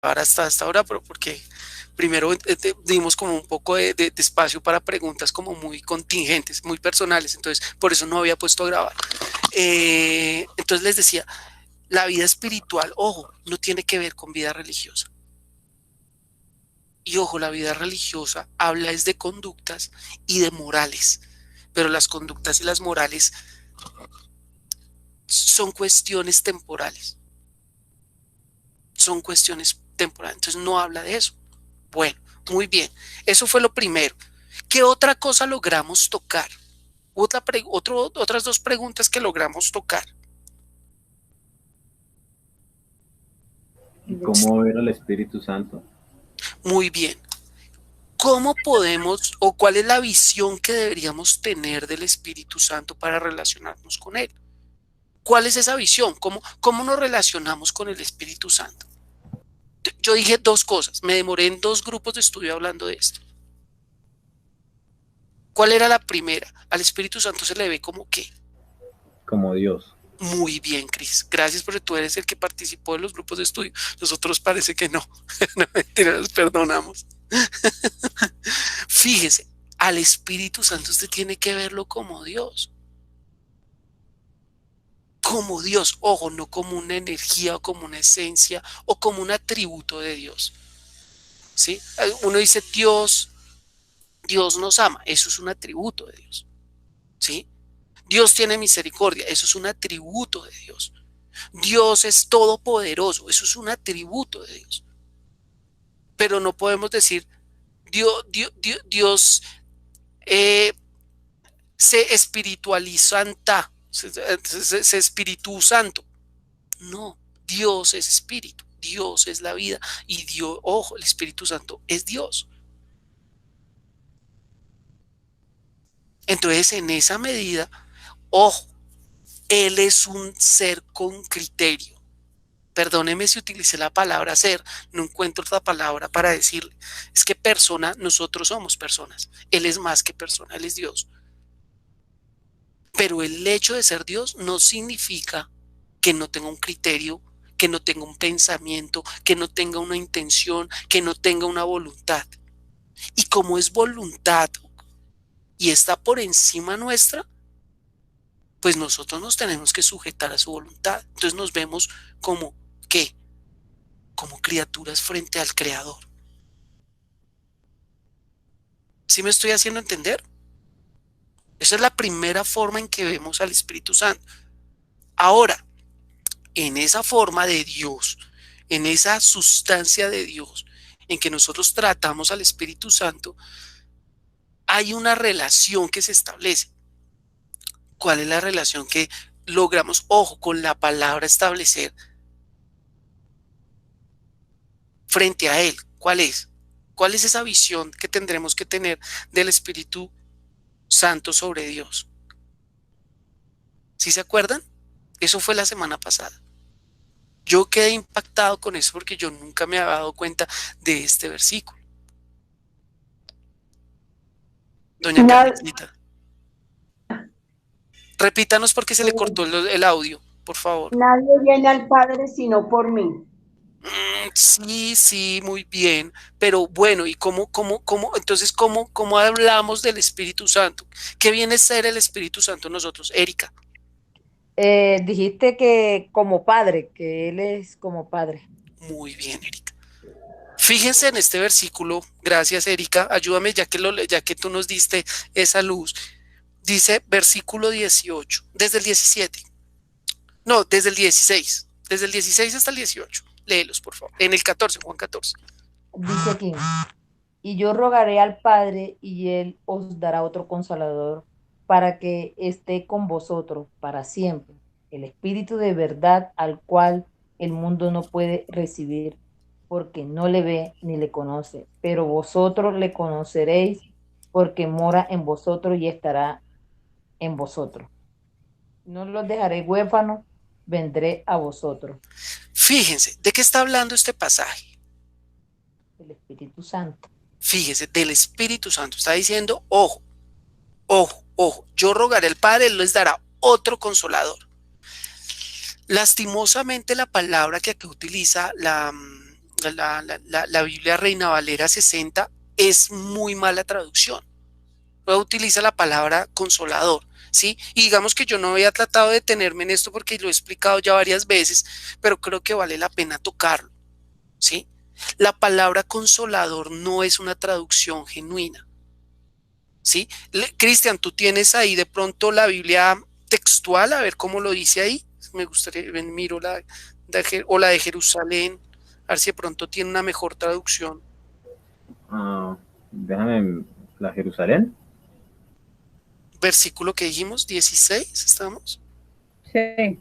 hasta esta hora, pero porque primero dimos como un poco de espacio para preguntas como muy contingentes, muy personales, entonces por eso no había puesto a grabar. Entonces les decía, la vida espiritual, ojo, no tiene que ver con vida religiosa. Y ojo, la vida religiosa habla es de conductas y de morales, pero las conductas y las morales son cuestiones temporales, son cuestiones temporales, entonces no habla de eso. Bueno, muy bien, eso fue lo primero. ¿Qué otra cosa logramos tocar? Otras dos preguntas que logramos tocar. ¿Y cómo ver al Espíritu Santo? Muy bien. ¿Cómo podemos o cuál es la visión que deberíamos tener del Espíritu Santo para relacionarnos con Él? ¿Cuál es esa visión? ¿Cómo nos relacionamos con el Espíritu Santo? Yo dije dos cosas, me demoré en dos grupos de estudio hablando de esto. ¿Cuál era la primera? Al Espíritu Santo se le ve como qué. Como Dios. Muy bien, Cris. Gracias porque tú eres el que participó en los grupos de estudio. Nosotros parece que no. No, mentira, nos perdonamos. Fíjese, al Espíritu Santo usted tiene que verlo como Dios. Como Dios, ojo, no como una energía o como una esencia o como un atributo de Dios. ¿Sí? Uno dice Dios nos ama, eso es un atributo de Dios. ¿Sí? Dios tiene misericordia, eso es un atributo de Dios. Dios es todopoderoso, eso es un atributo de Dios. Pero no podemos decir Dios eh, se espiritualizanta, se espíritu santo. No, Dios es espíritu, Dios es la vida y Dios, ojo, el Espíritu Santo es Dios. Entonces, en esa medida, ojo, Él es un ser con criterio. Perdóneme si utilicé la palabra ser, no encuentro otra palabra para decirle. Es que persona, nosotros somos personas. Él es más que persona, Él es Dios. Pero el hecho de ser Dios no significa que no tenga un criterio, que no tenga un pensamiento, que no tenga una intención, que no tenga una voluntad. Y como es voluntad y está por encima nuestra, pues nosotros nos tenemos que sujetar a su voluntad. Entonces nos vemos como, ¿qué? Como criaturas frente al Creador. ¿Sí me estoy haciendo entender? Esa es la primera forma en que vemos al Espíritu Santo. Ahora, en esa forma de Dios, en esa sustancia de Dios, en que nosotros tratamos al Espíritu Santo, hay una relación que se establece. ¿Cuál es la relación que logramos? Ojo, con la palabra establecer frente a Él. ¿Cuál es? ¿Cuál es esa visión que tendremos que tener del Espíritu Santo sobre Dios? ¿Sí se acuerdan? Eso fue la semana pasada. Yo quedé impactado con eso porque yo nunca me había dado cuenta de este versículo. Doña Nad- Carmencita, repítanos porque se le cortó el audio, por favor. Nadie viene al Padre sino por mí. Sí, sí, muy bien, pero bueno, ¿y entonces, cómo hablamos del Espíritu Santo? ¿Qué viene a ser el Espíritu Santo en nosotros? Erika, Dijiste que como padre, que él es como padre. muy bien, Erika. Fíjense en este versículo, gracias, Erika, ayúdame ya que tú nos diste esa luz. Dice versículo 18, desde el 17, no, desde el 16 hasta el 18. Léelos, por favor. En el 14, Juan 14. Dice aquí, y yo rogaré al Padre y él os dará otro consolador para que esté con vosotros para siempre, el Espíritu de verdad al cual el mundo no puede recibir porque no le ve ni le conoce, pero vosotros le conoceréis porque mora en vosotros y estará en vosotros. No los dejaré huérfanos, vendré a vosotros. Fíjense, ¿de qué está hablando este pasaje? El Espíritu Santo. Fíjese, del Espíritu Santo. Está diciendo, ojo, ojo, ojo, yo rogaré al Padre, Él les dará otro consolador. Lastimosamente la palabra que aquí utiliza la Biblia Reina Valera 60 es muy mala traducción. Luego utiliza la palabra consolador, ¿sí? Y digamos que yo no había tratado de detenerme en esto porque lo he explicado ya varias veces, pero creo que vale la pena tocarlo, ¿sí? La palabra consolador no es una traducción genuina, ¿sí? Cristian, tú tienes ahí de pronto la Biblia textual, a ver cómo lo dice ahí. Me gustaría, miro o la de Jerusalén, a ver si de pronto tiene una mejor traducción. Déjame, la Jerusalén. Versículo que dijimos, 16, ¿estamos? Sí.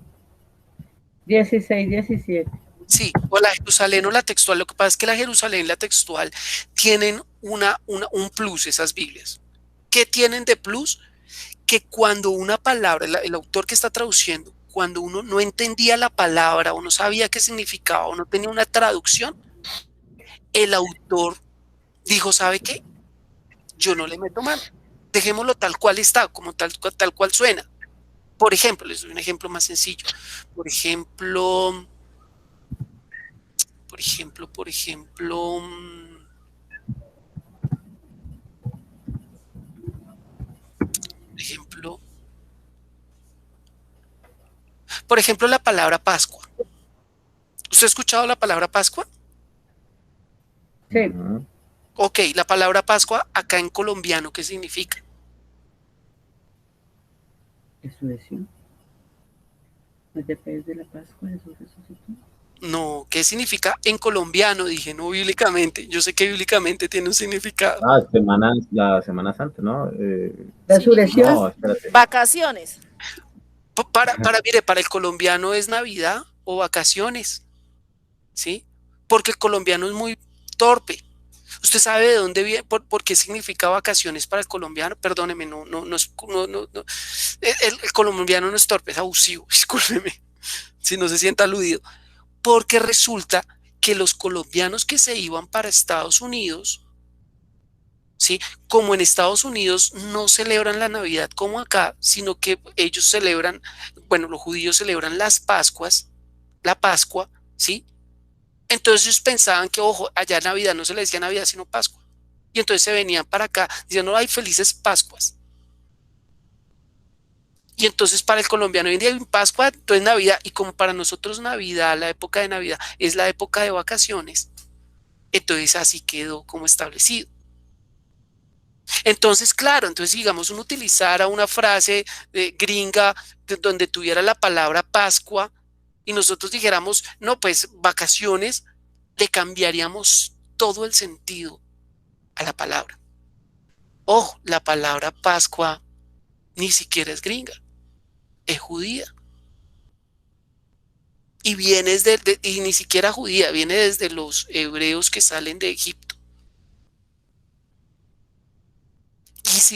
16, 17. Sí, o la Jerusalén o la textual. Lo que pasa es que la Jerusalén y la textual tienen un plus, esas Biblias. ¿Qué tienen de plus? Que cuando una palabra, el autor que está traduciendo, cuando uno no entendía la palabra o no sabía qué significaba o no tenía una traducción, el autor dijo, ¿sabe qué? Yo no le meto mano. Dejémoslo tal cual está, como tal cual suena. Por ejemplo, les doy un ejemplo más sencillo. Por ejemplo, por ejemplo, por ejemplo, por ejemplo, la palabra Pascua. ¿Usted ha escuchado la palabra Pascua? Sí. Ok, la palabra Pascua acá en colombiano, ¿qué significa? Resurrección. Después de la Pascua, Jesús resucitó. No, ¿qué significa en colombiano? Dije, no bíblicamente. Yo sé que bíblicamente tiene un significado. La Semana Santa, ¿no? Resurrección. No, espérate. Vacaciones. Mire, para el colombiano es Navidad o vacaciones, ¿sí? Porque el colombiano es muy torpe. ¿Usted sabe de dónde viene, por qué significa vacaciones para el colombiano? Perdóneme, no. El colombiano no es torpe, es abusivo, discúlpeme, si no se sienta aludido. Porque resulta que los colombianos que se iban para Estados Unidos, ¿sí? Como en Estados Unidos no celebran la Navidad como acá, sino que ellos celebran, bueno, los judíos celebran las Pascuas, la Pascua, ¿sí? Entonces ellos pensaban que, ojo, allá Navidad no se le decía Navidad, sino Pascua. Y entonces se venían para acá diciendo, ay, felices Pascuas. Y entonces para el colombiano hoy en día hay Pascua, entonces Navidad. Y como para nosotros Navidad, la época de Navidad, es la época de vacaciones, entonces así quedó como establecido. Entonces, claro, entonces digamos uno utilizara una frase gringa donde tuviera la palabra Pascua y nosotros dijéramos, no, pues vacaciones, le cambiaríamos todo el sentido a la palabra. Ojo, la palabra Pascua ni siquiera es gringa, es judía. Y viene y ni siquiera judía, viene desde los hebreos que salen de Egipto.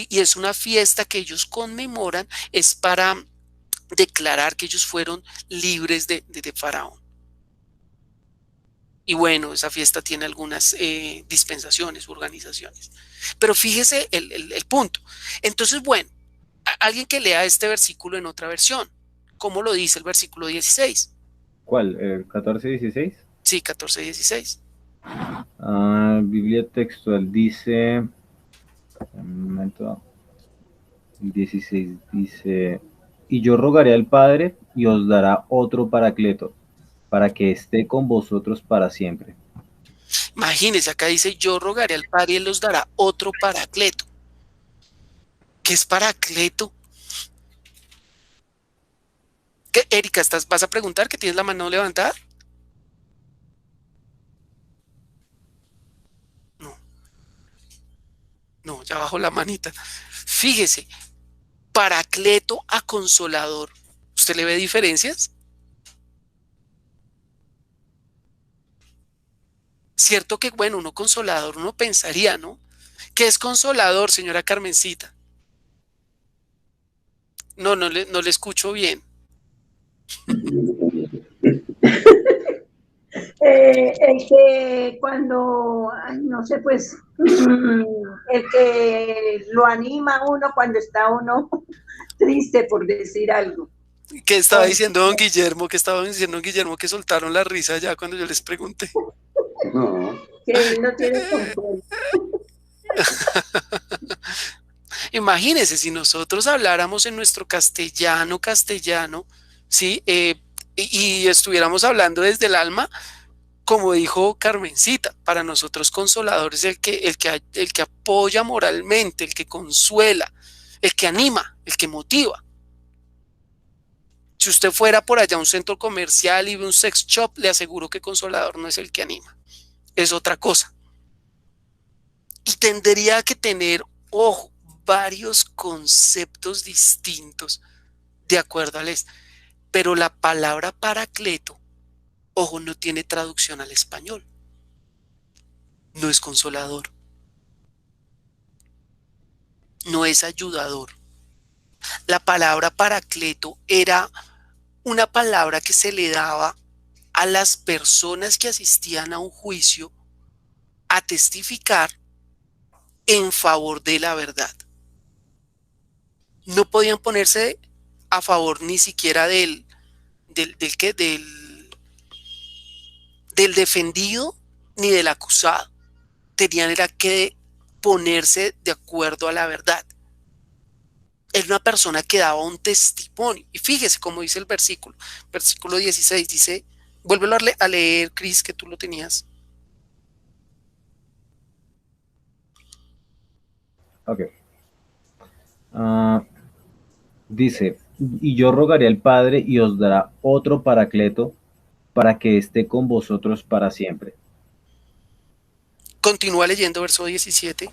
Y es una fiesta que ellos conmemoran, es para declarar que ellos fueron libres de Faraón. Y bueno, esa fiesta tiene algunas dispensaciones, organizaciones. Pero fíjese el punto. Entonces, bueno, alguien que lea este versículo en otra versión, ¿cómo lo dice el versículo 16? ¿Cuál? ¿El 14-16? Sí, 14-16. Biblia textual dice, un momento, el 16 dice, y yo rogaré al Padre y os dará otro paracleto, para que esté con vosotros para siempre. Imagínense, acá dice, yo rogaré al Padre y él os dará otro paracleto. ¿Qué es paracleto? ¿Qué, Erika, vas a preguntar que tienes la mano levantada? No, ya bajo la manita. Fíjese, paracleto a consolador. ¿Usted le ve diferencias? Cierto que, bueno, uno consolador, uno pensaría, ¿no? ¿Qué es consolador, señora Carmencita? No le escucho bien. El que cuando, ay, no sé, pues, el que lo anima a uno cuando está uno triste, por decir algo. ¿Qué estaba diciendo don Guillermo? ¿Qué estaba diciendo don Guillermo que soltaron la risa ya cuando yo les pregunté? No. Que él no tiene control. Imagínense, si nosotros habláramos en nuestro castellano, ¿sí? Y estuviéramos hablando desde el alma, como dijo Carmencita, para nosotros consolador es el que apoya moralmente, el que consuela, el que anima, el que motiva. Si usted fuera por allá a un centro comercial y ve un sex shop, le aseguro que consolador no es el que anima, es otra cosa. Y tendría que tener, ojo, varios conceptos distintos de acuerdo al pero la palabra paracleto, ojo, no tiene traducción al español. No es consolador, no es ayudador. La palabra paracleto era una palabra que se le daba a las personas que asistían a un juicio a testificar en favor de la verdad. No podían ponerse a favor ni siquiera del defendido ni del acusado. Tenían era que ponerse de acuerdo a la verdad. Era una persona que daba un testimonio. Y fíjese cómo dice el versículo 16, dice, vuélvelo a leer, Cris, que tú lo tenías. Ok. Dice, y yo rogaré al Padre y os dará otro paracleto para que esté con vosotros para siempre. Continúa leyendo verso 17.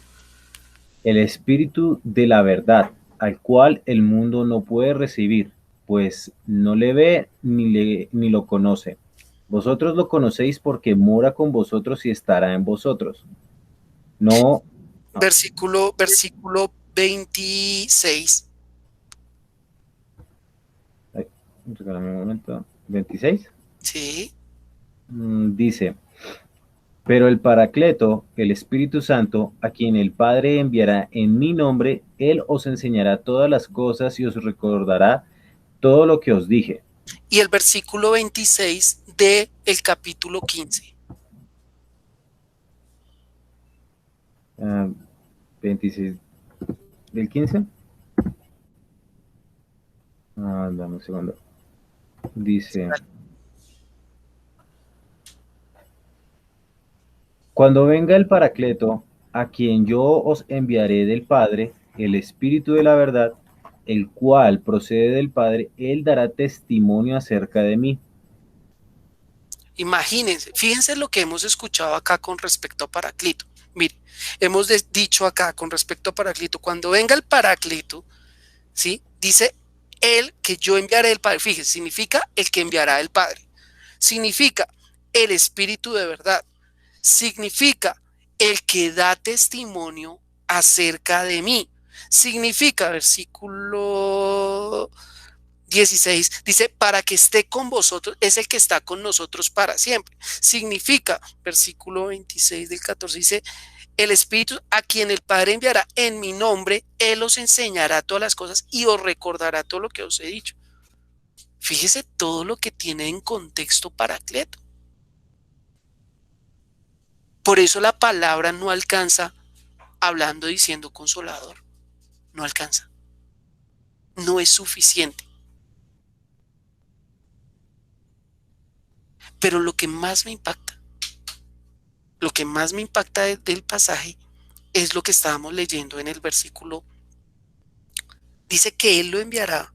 El Espíritu de la verdad, al cual el mundo no puede recibir, pues no le ve ni lo conoce. Vosotros lo conocéis porque mora con vosotros y estará en vosotros. No, Versículo 26. regálame un momento. 26. Sí. Dice, pero el Paracleto, el Espíritu Santo, a quien el Padre enviará en mi nombre, él os enseñará todas las cosas y os recordará todo lo que os dije. Y el versículo 26 del capítulo 15. 26 del 15. Dame un segundo. Dice, cuando venga el Paracleto, a quien yo os enviaré del Padre, el Espíritu de la verdad, el cual procede del Padre, él dará testimonio acerca de mí. Imagínense, fíjense lo que hemos escuchado acá con respecto a Paraclito. Mire, hemos dicho acá con respecto a Paraclito, cuando venga el Paraclito, ¿sí? Dice el que yo enviaré el Padre. Fíjense, significa el que enviará el Padre. Significa el Espíritu de verdad. Significa el que da testimonio acerca de mí. Significa, versículo 16, dice, para que esté con vosotros, es el que está con nosotros para siempre. Significa, versículo 26 del 14, dice, el Espíritu a quien el Padre enviará en mi nombre, Él os enseñará todas las cosas y os recordará todo lo que os he dicho. Fíjese todo lo que tiene en contexto Paracleto. Por eso la palabra no alcanza hablando diciendo consolador. No alcanza. No es suficiente. Pero lo que más me impacta del pasaje es lo que estábamos leyendo en el versículo. Dice que Él lo enviará.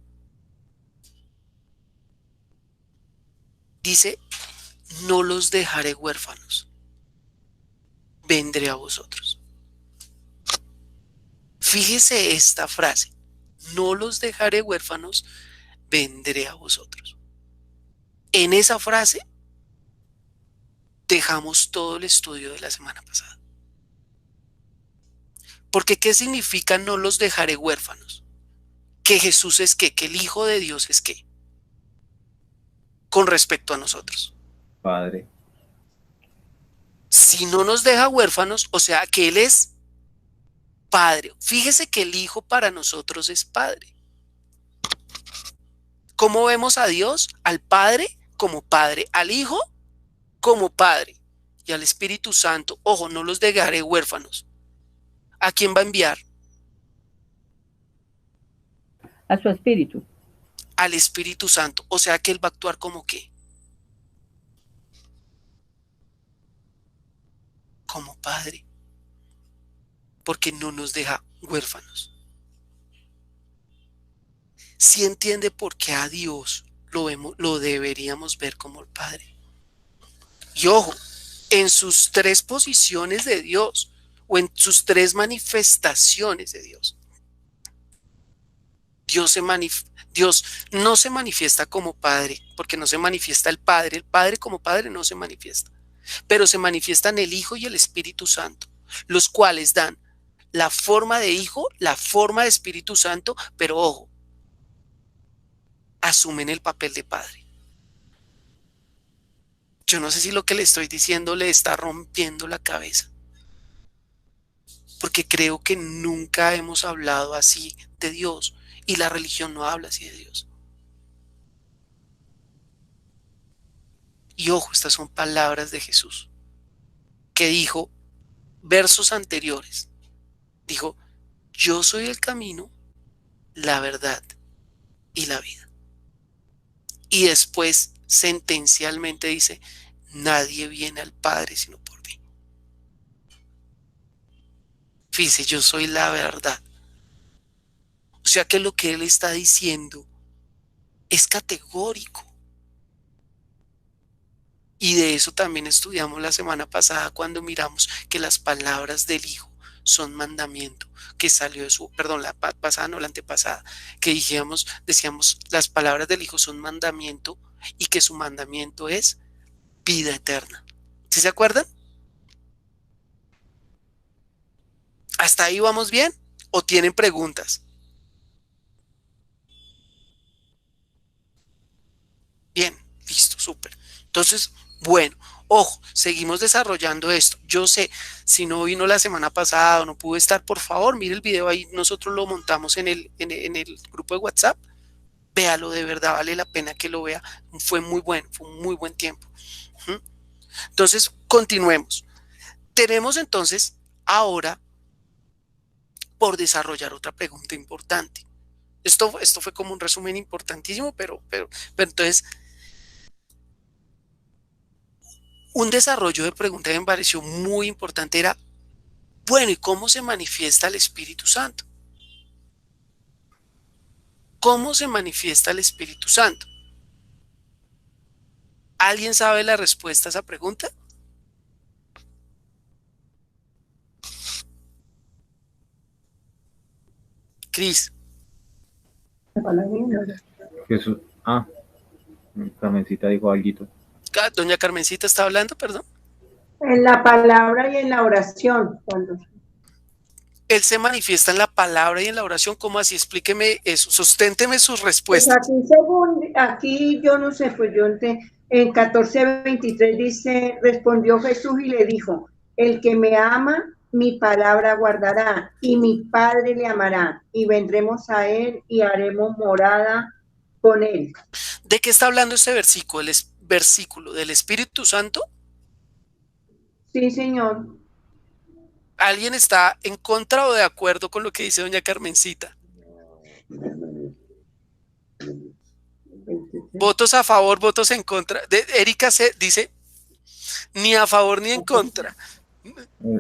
Dice, no los dejaré huérfanos. Vendré a vosotros. Fíjese esta frase. No los dejaré huérfanos, vendré a vosotros. En esa frase dejamos todo el estudio de la semana pasada. Porque ¿qué significa no los dejaré huérfanos? Que Jesús es qué, que el Hijo de Dios es qué, con respecto a nosotros. Padre. Si no nos deja huérfanos, o sea que Él es Padre. Fíjese que el Hijo para nosotros es Padre. ¿Cómo vemos a Dios? Al Padre como Padre, al Hijo como Padre y al Espíritu Santo, ojo, no los dejaré huérfanos. ¿A quién va a enviar? A su espíritu. Al Espíritu Santo. O sea que Él va a actuar como qué? Como Padre. Porque no nos deja huérfanos. Si entiende por qué a Dios lo deberíamos ver como el Padre. Y ojo, en sus tres posiciones de Dios o en sus tres manifestaciones de Dios, Dios no se manifiesta como Padre, porque no se manifiesta el Padre como Padre no se manifiesta, pero se manifiestan el Hijo y el Espíritu Santo, los cuales dan la forma de Hijo, la forma de Espíritu Santo, pero ojo, asumen el papel de Padre. Yo no sé si lo que le estoy diciendo le está rompiendo la cabeza, porque creo que nunca hemos hablado así de Dios y la religión no habla así de Dios. Y ojo, estas son palabras de Jesús, que dijo versos anteriores. Dijo, yo soy el camino, la verdad y la vida. Y después sentencialmente dice, nadie viene al Padre sino por mí. Fíjese, yo soy la verdad. O sea que lo que él está diciendo es categórico. Y de eso también estudiamos la semana pasada cuando miramos que las palabras del Hijo son mandamiento, que salió de su, perdón, la pasada, no la antepasada, que decíamos, las palabras del Hijo son mandamiento y que su mandamiento es vida eterna. ¿Sí se acuerdan? ¿Hasta ahí vamos bien? ¿O tienen preguntas? Bien, listo, súper. Entonces, bueno, ojo, seguimos desarrollando esto. Yo sé, si no vino la semana pasada o no pudo estar, por favor, mire el video ahí, nosotros lo montamos en el grupo de WhatsApp. Véalo, de verdad vale la pena que lo vea. Fue muy bueno, fue un muy buen tiempo. Entonces, continuemos. Tenemos entonces ahora por desarrollar otra pregunta importante. Esto fue como un resumen importantísimo, pero entonces, un desarrollo de pregunta que me pareció muy importante era, bueno, ¿y cómo se manifiesta el Espíritu Santo? ¿Cómo se manifiesta el Espíritu Santo? ¿Alguien sabe la respuesta a esa pregunta? Cris. Jesús. Ah, Carmencita dijo algo. Doña Carmencita está hablando, perdón. En la palabra y en la oración. Él se manifiesta en la palabra y en la oración. ¿Cómo así? Explíqueme eso. Susténteme sus Pues respuestas. aquí yo no sé, pues en 14:23 dice, respondió Jesús y le dijo, el que me ama, mi palabra guardará, y mi Padre le amará, y vendremos a él y haremos morada con él. ¿De qué está hablando este versículo? ¿El versículo del Espíritu Santo? Sí, Señor. ¿Alguien está en contra o de acuerdo con lo que dice doña Carmencita? Votos a favor, votos en contra. Erika dice, ni a favor ni en contra.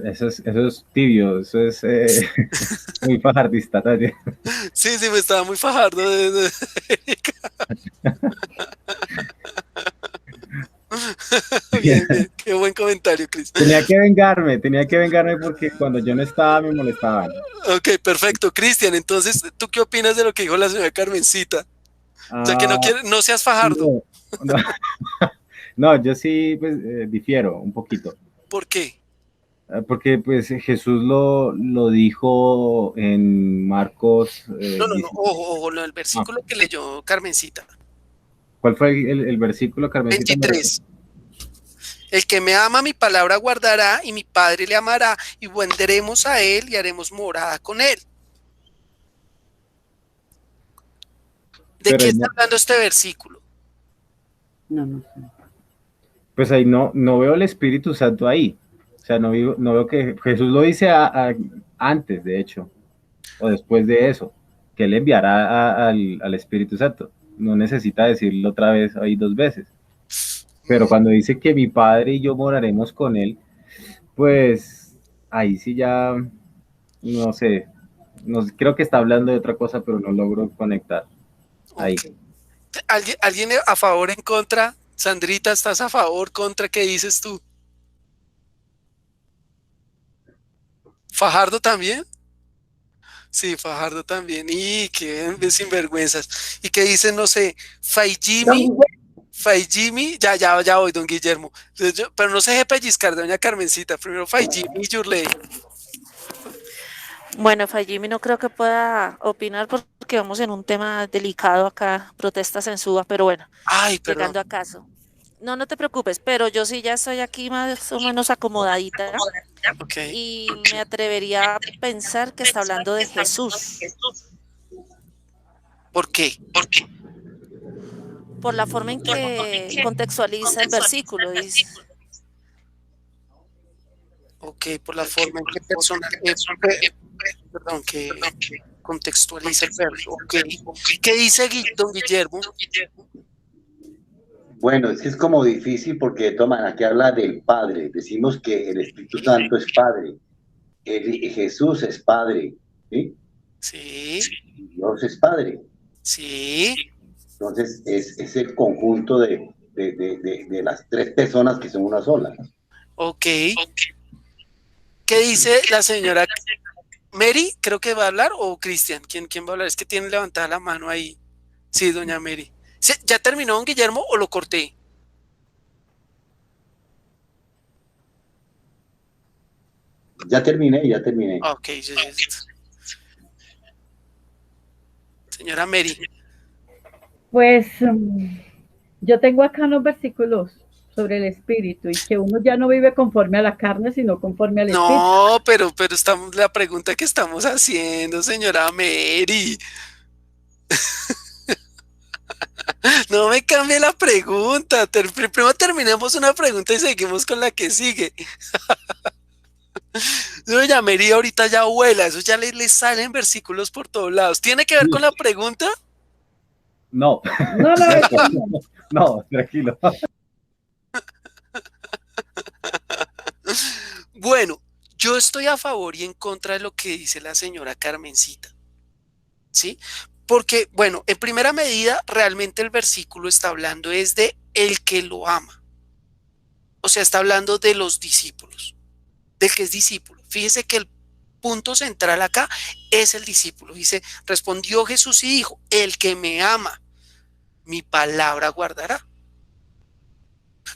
Eso es tibio, eso es muy fajardista, Tati. Sí, me estaba muy fajardo de Erika. Bien, qué buen comentario, Cris. Tenía que vengarme porque cuando yo no estaba me molestaban. Ok, perfecto. Cristian, entonces, ¿tú qué opinas de lo que dijo la señora Carmencita? O sea, que no seas fajardo. No, no, yo sí pues, difiero un poquito. ¿Por qué? Porque pues Jesús lo dijo en Marcos. No, ojo, el versículo que leyó Carmencita. ¿Cuál fue el versículo, Carmencita? 23. El que me ama, mi palabra guardará, y mi Padre le amará, y vendremos a él y haremos morada con él. ¿De qué está hablando este versículo? No sé. Pues ahí no veo el Espíritu Santo ahí. O sea, no veo que Jesús lo dice antes, de hecho, o después de eso, que él enviará al Espíritu Santo. No necesita decirlo otra vez ahí dos veces. Pero cuando dice que mi Padre y yo moraremos con él, pues ahí sí ya, no sé, no, creo que está hablando de otra cosa, pero no logro conectar ahí. Ok. ¿Alguien a favor, en contra? Sandrita, ¿estás a favor, contra? ¿Qué dices tú? ¿Fajardo también? Sí, Fajardo también. Y qué sinvergüenzas. ¿Y qué dicen, no sé, Fay Don Jimmy? Guillermo, Fay Jimmy, ya voy, don Guillermo. Entonces pero no se deje pellizcar, doña Carmencita. Primero Fay Jimmy y Yurley. Bueno, Fajimi no creo que pueda opinar porque vamos en un tema delicado acá, protestas en Suba, pero bueno, Ay, perdón. llegando a caso. No, no te preocupes, pero yo sí ya estoy aquí más o menos acomodadita Ok. y me atrevería a pensar que está hablando de Jesús, ¿Por qué? por la forma en que contextualiza el versículo. Dice, Ok, por la forma en que perdón, que contextualiza el verso. Ok. ¿Qué dice don Guillermo? Bueno, es que es como difícil porque toman, aquí habla del Padre. Decimos que el Espíritu Santo es Padre, Jesús es Padre, ¿sí? Sí, Dios es Padre. sí. Entonces es el conjunto de las tres personas que son una sola. Ok. ¿Qué dice la señora Mary? Creo que va a hablar, o Cristian. ¿Quién va a hablar? Es que tiene levantada la mano ahí. Sí, doña Mary. ¿Ya terminó don Guillermo o lo corté? Ya terminé, ya terminé. Ok, señora Mary. Pues yo tengo acá unos versículos sobre el espíritu y que uno ya no vive conforme a la carne, sino conforme al espíritu. No, pero estamos la pregunta que estamos haciendo, señora Mary. No me cambie la pregunta. Primero terminemos una pregunta y seguimos con la que sigue. Doña Mary ahorita ya vuela, eso ya le salen versículos por todos lados. ¿Tiene que ver con la pregunta? No, No, no, eso no. no, tranquilo. Bueno, yo estoy a favor y en contra de lo que dice la señora Carmencita, ¿sí? Porque, bueno, en primera medida, realmente el versículo está hablando es de el que lo ama. O sea, está hablando de los discípulos, del que es discípulo. Fíjese que el punto central acá es el discípulo. Dice, respondió Jesús y dijo, el que me ama, mi palabra guardará.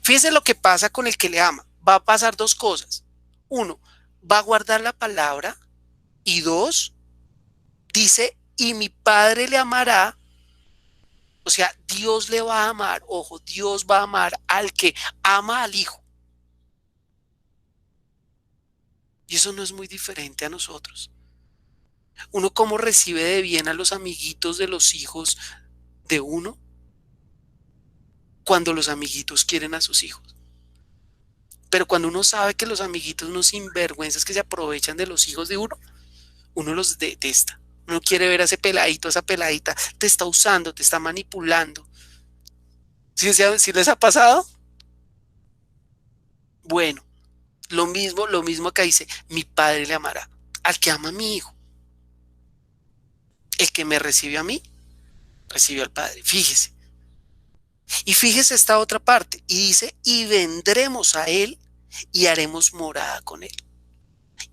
Fíjese lo que pasa con el que le ama. Va a pasar dos cosas. Uno, va a guardar la palabra. Y dos, dice, y mi padre le amará. O sea, Dios le va a amar. Ojo, Dios va a amar al que ama al Hijo. Y eso no es muy diferente a nosotros. Uno cómo recibe de bien a los amiguitos de los hijos de uno cuando los amiguitos quieren a sus hijos. Pero cuando uno sabe que los amiguitos no sinvergüenzas que se aprovechan de los hijos de uno los detesta. Uno quiere ver a ese peladito, a esa peladita, te está usando, te está manipulando. ¿Sí les ha pasado? Bueno, lo mismo acá dice, mi padre le amará al que ama a mi hijo. El que me recibe a mí, recibió al Padre. Fíjese. Y fíjese esta otra parte. Y dice, y vendremos a Él y haremos morada con Él.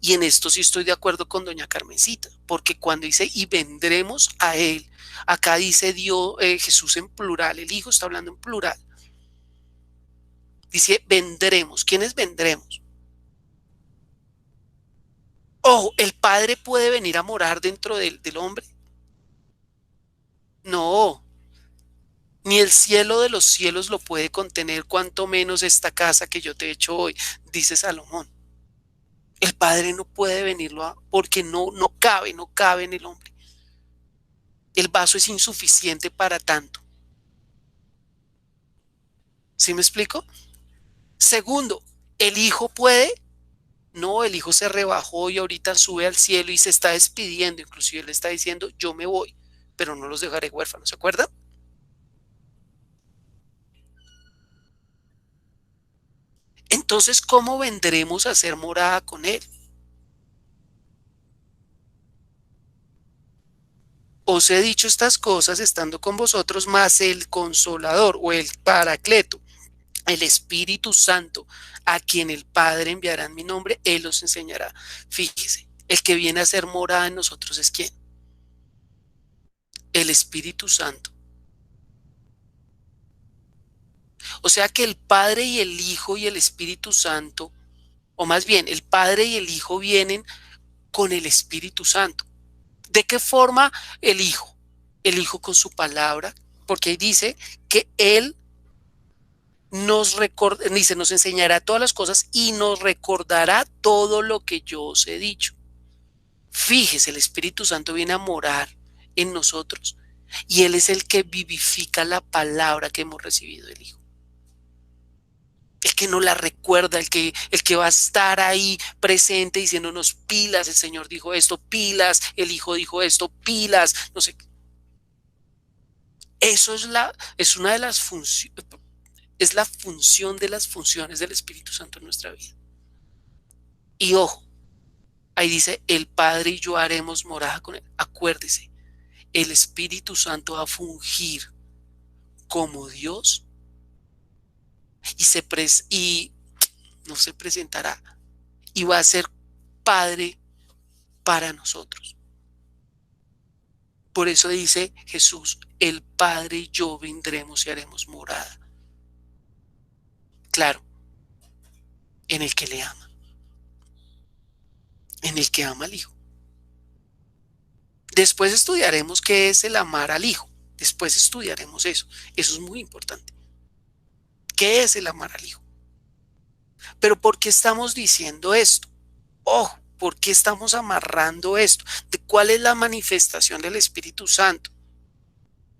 Y en esto sí estoy de acuerdo con doña Carmencita, porque cuando dice y vendremos a Él, acá dice Dios, Jesús en plural, el Hijo está hablando en plural. Dice vendremos. ¿Quiénes vendremos? Ojo, ¿el Padre puede venir a morar dentro del hombre? No, ni el cielo de los cielos lo puede contener, cuanto menos esta casa que yo te he hecho hoy, dice Salomón. El Padre no puede venirlo porque no cabe en el hombre. El vaso es insuficiente para tanto. ¿Sí me explico? Segundo, ¿el Hijo puede? No, el Hijo se rebajó y ahorita sube al cielo y se está despidiendo. Inclusive él está diciendo, yo me voy, pero no los dejaré huérfanos. ¿Se acuerdan? Entonces, ¿cómo vendremos a ser morada con él? Os he dicho estas cosas estando con vosotros, más el Consolador o el Paracleto, el Espíritu Santo, a quien el Padre enviará en mi nombre, Él os enseñará. Fíjese, el que viene a ser morada en nosotros es ¿quién? El Espíritu Santo. O sea que el Padre y el Hijo y el Espíritu Santo, o más bien, el Padre y el Hijo vienen con el Espíritu Santo. ¿De qué forma el Hijo? El Hijo con su palabra, porque ahí dice que Él dice, nos enseñará todas las cosas y nos recordará todo lo que yo os he dicho. Fíjese, el Espíritu Santo viene a morar en nosotros y Él es el que vivifica la palabra que hemos recibido del Hijo. El que nos la recuerda, el que va a estar ahí presente diciéndonos pilas, el Señor dijo esto, pilas, el Hijo dijo esto, pilas, no sé. Eso es una de las funciones, es la función de las funciones del Espíritu Santo en nuestra vida. Y ojo, ahí dice, el Padre y yo haremos morada con él. Acuérdese, el Espíritu Santo va a fungir como Dios y no se presentará y va a ser Padre para nosotros. Por eso dice Jesús, el Padre y yo vendremos y haremos morada. Claro, en el que le ama, en el que ama al Hijo. Después estudiaremos qué es el amar al Hijo. Después estudiaremos eso. Eso es muy importante. ¿Qué es el amar al Hijo? Pero ¿por qué estamos diciendo esto? Ojo, ¿por qué estamos amarrando esto? ¿De cuál es la manifestación del Espíritu Santo?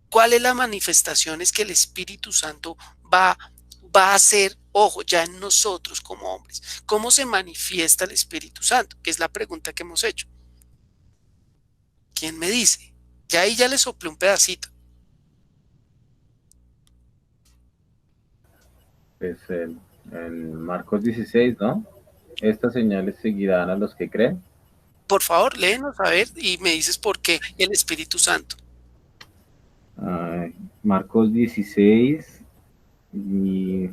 ¿Cuál es la manifestación que el Espíritu Santo va a hacer, ojo, ya en nosotros como hombres? ¿Cómo se manifiesta el Espíritu Santo? Que es la pregunta que hemos hecho. ¿Quién me dice? Ya ahí ya le soplé un pedacito. Es el Marcos 16, ¿no? Estas señales seguirán a los que creen. Por favor, léenos a ver y me dices por qué el Espíritu Santo. Marcos 16 y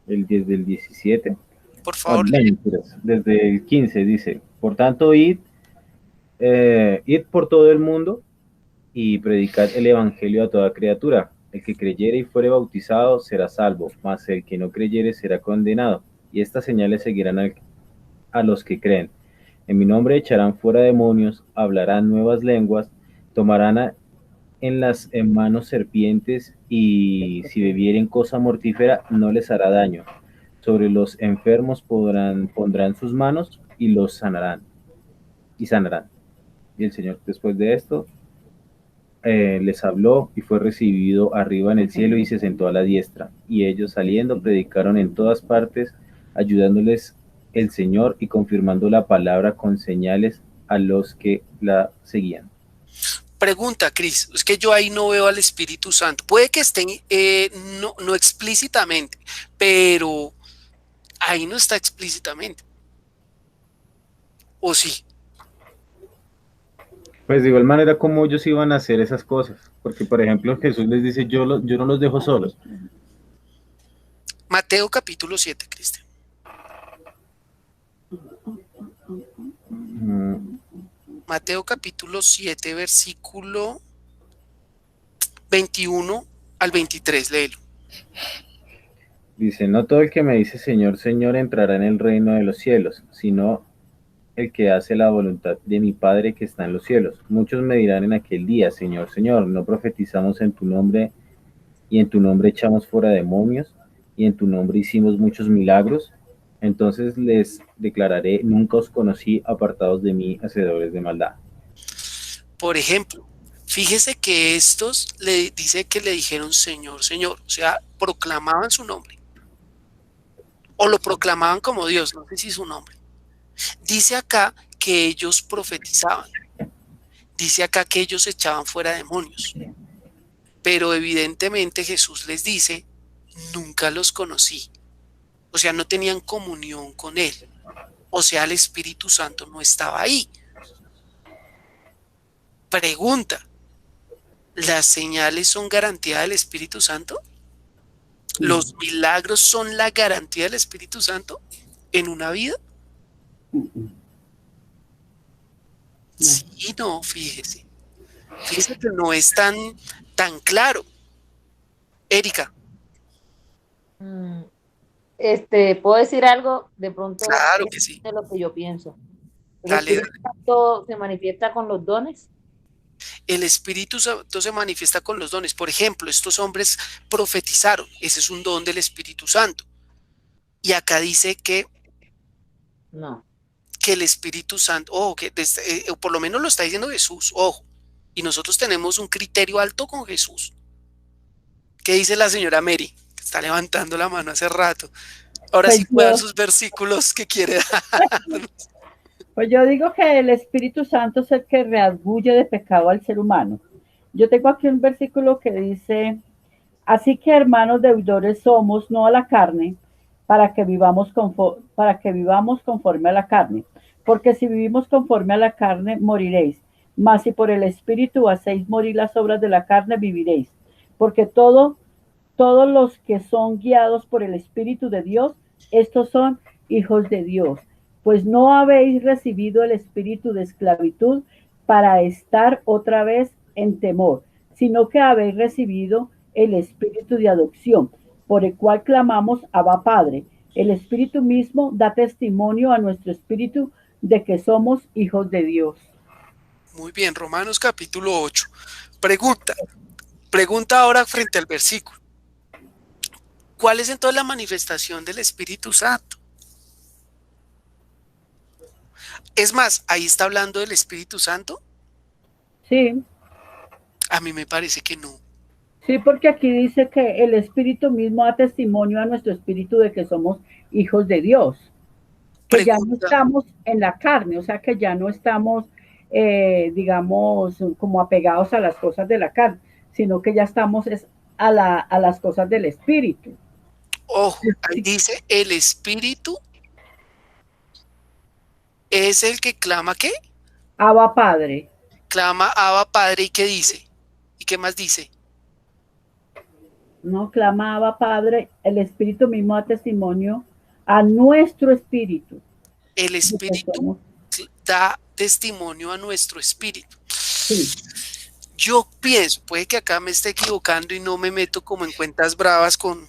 desde el 17. Por favor, Desde el 15 dice, por tanto, id por todo el mundo y predicad el evangelio a toda criatura. El que creyere y fuere bautizado será salvo, mas el que no creyere será condenado. Y estas señales seguirán a los que creen. En mi nombre echarán fuera demonios, hablarán nuevas lenguas, tomarán en las manos serpientes, y si bebieren cosa mortífera no les hará daño. Sobre los enfermos pondrán sus manos y los sanarán. Y el Señor, después de esto, les habló y fue recibido arriba en el cielo y se sentó a la diestra. Y ellos saliendo predicaron en todas partes, ayudándoles el Señor y confirmando la palabra con señales a los que la seguían. Pregunta, Cris, es que yo ahí no veo al Espíritu Santo. Puede que estén no explícitamente, pero ahí no está explícitamente. ¿O sí? Pues de igual manera, ¿cómo ellos iban a hacer esas cosas? Porque, por ejemplo, Jesús les dice, yo no los dejo solos. Mateo capítulo 7, Cristian. Mateo capítulo 7, versículo 21 al 23, léelo. Dice, no todo el que me dice Señor, Señor entrará en el reino de los cielos, sino el que hace la voluntad de mi Padre que está en los cielos. Muchos me dirán en aquel día, Señor, Señor, ¿no profetizamos en tu nombre y en tu nombre echamos fuera demonios y en tu nombre hicimos muchos milagros? Entonces les declararé, nunca os conocí, apartados de mí, hacedores de maldad. Por ejemplo, Fíjese que estos le dice que le dijeron Señor, Señor, o sea, proclamaban su nombre o lo proclamaban como Dios, no sé si su nombre. Dice acá que ellos profetizaban, dice acá que ellos echaban fuera demonios, pero evidentemente Jesús les dice, nunca los conocí, o sea, no tenían comunión con Él, o sea, el Espíritu Santo no estaba ahí. Pregunta, ¿las señales son garantía del Espíritu Santo? ¿Los milagros son la garantía del Espíritu Santo en una vida? Sí, no, fíjese. Fíjese que no es tan claro. Erika, ¿Puedo decir algo? De pronto claro es que sí. de lo que yo pienso. ¿El Dale, Espíritu dale. Santo se manifiesta con los dones? El Espíritu Santo se manifiesta con los dones. Por ejemplo, estos hombres profetizaron. Ese es un don del Espíritu Santo. Y acá dice No. que el Espíritu Santo, ojo, por lo menos lo está diciendo Jesús, ojo. Y nosotros tenemos un criterio alto con Jesús. ¿Qué dice la señora Mary? Que está levantando la mano hace rato. Ahora Pues sí puede dar yo, sus versículos que quiere dar. pues yo digo que el Espíritu Santo es el que redarguye de pecado al ser humano. Yo tengo aquí un versículo que dice, así que hermanos deudores somos, no a la carne, para que vivamos conforme a la carne. Porque si vivimos conforme a la carne, moriréis. Mas si por el Espíritu hacéis morir las obras de la carne, viviréis. Porque todos los que son guiados por el Espíritu de Dios, estos son hijos de Dios. Pues no habéis recibido el espíritu de esclavitud para estar otra vez en temor, sino que habéis recibido el espíritu de adopción, por el cual clamamos Abba Padre. El Espíritu mismo da testimonio a nuestro espíritu de que somos hijos de Dios. Muy bien, Romanos capítulo 8. Pregunta ahora frente al versículo. ¿Cuál es entonces la manifestación del Espíritu Santo? Es más, ahí está hablando del Espíritu Santo. Sí, A mí me parece que no. sí, porque aquí dice que el Espíritu mismo da testimonio a nuestro espíritu de que somos hijos de Dios, que ya no Pregunta, estamos en la carne, o sea, que ya no estamos, digamos, como apegados a las cosas de la carne, sino que ya estamos a las cosas del Espíritu. ojo, ahí dice el Espíritu es el que clama ¿qué? Abba Padre. Clama Abba Padre, ¿y qué dice? ¿Y qué más dice? No clama Abba Padre, el Espíritu mismo da testimonio a nuestro espíritu. El De que Espíritu somos, da testimonio a nuestro espíritu. sí. Yo pienso, puede que acá me esté equivocando y no me meto como en cuentas bravas con